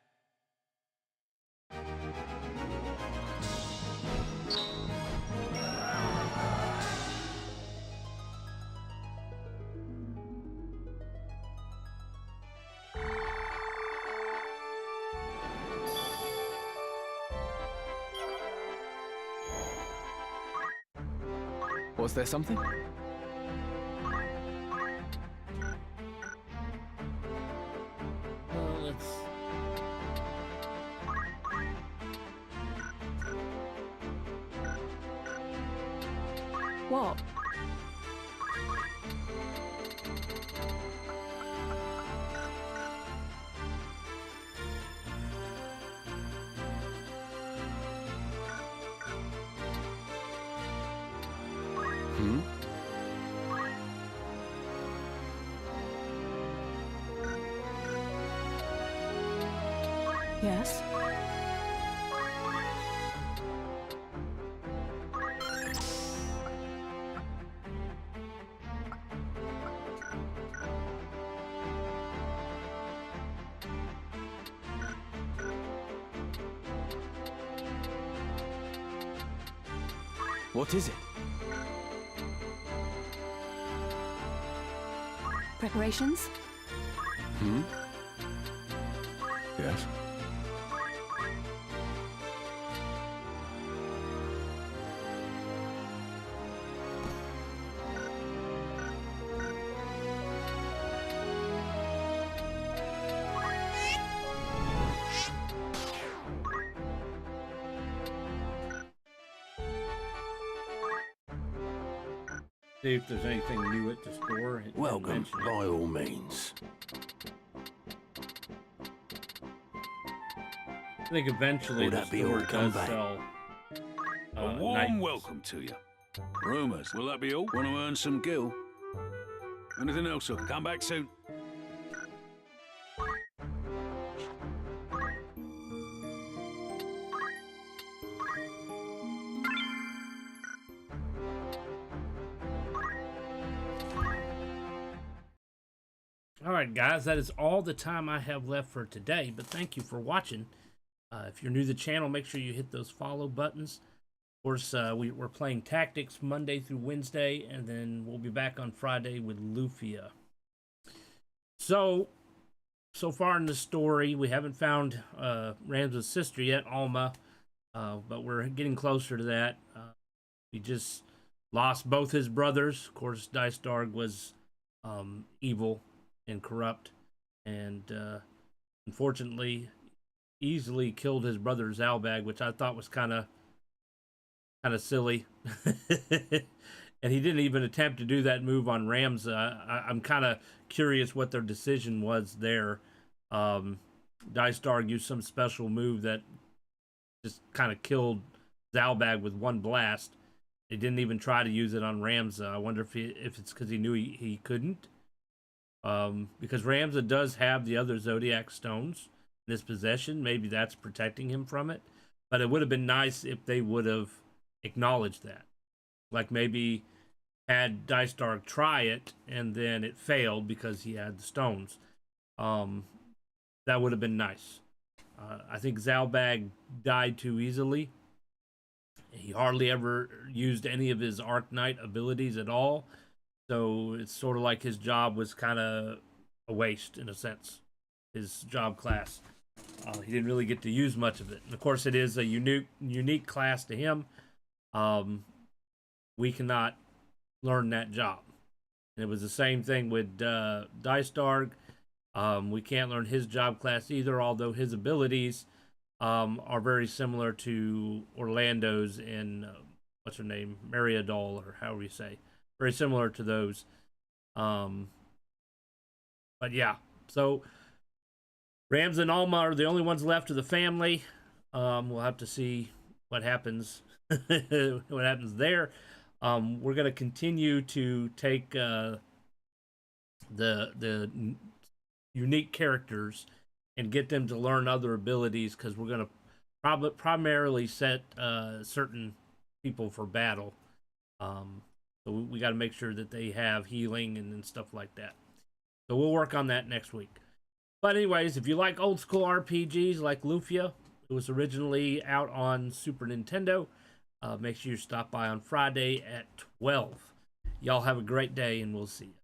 Was there something? Let's... What? Yes? What is it? Preparations? Yes? See if there's anything new at the store. It didn't Welcome, mention it. by all means. I think eventually Would the that be store all? Come does back. sell A warm knights. welcome to you. Rumours, will that be all? Want to earn some gil? Anything else, sir? Come back soon. All right, guys, that is all the time I have left for today, but thank you for watching. If you're new to the channel, make sure you hit those follow buttons. Of course, we're playing Tactics Monday through Wednesday, and then we'll be back on Friday with Lufia. So far in the story, we haven't found Ram's sister yet, Alma, but we're getting closer to that. We just lost both his brothers. Of course, Dice Darg was evil and corrupt, and unfortunately easily killed his brother Zalbag, which I thought was kind of silly. And he didn't even attempt to do that move on Ramza. I'm kind of curious what their decision was there. Dice Darg used some special move that just kind of killed Zalbag with one blast. He didn't even try to use it on Ramza. I wonder if it's because he knew he couldn't. Because Ramza does have the other Zodiac stones in his possession. Maybe that's protecting him from it. But it would have been nice if they would have acknowledged that. Like maybe had Dice Darg try it and then it failed because he had the stones. That would have been nice. I think Zalbag died too easily. He hardly ever used any of his Arc Knight abilities at all. So it's sort of like his job was kind of a waste in a sense. His job class. He didn't really get to use much of it. And of course it is a unique class to him. We cannot learn that job. And it was the same thing with Dice Darg. We can't learn his job class either, although his abilities are very similar to Orlando's in what's her name, Mariadol, or however you say, very similar to those. But yeah, so Rams and Alma are the only ones left of the family. We'll have to see what happens. What happens there. We're gonna continue to take the unique characters and get them to learn other abilities, because we're gonna primarily set certain people for battle. So we got to make sure that they have healing and stuff like that. So we'll work on that next week. But anyways, if you like old school RPGs like Lufia, it was originally out on Super Nintendo. Make sure you stop by on Friday at 12. Y'all have a great day, and we'll see you.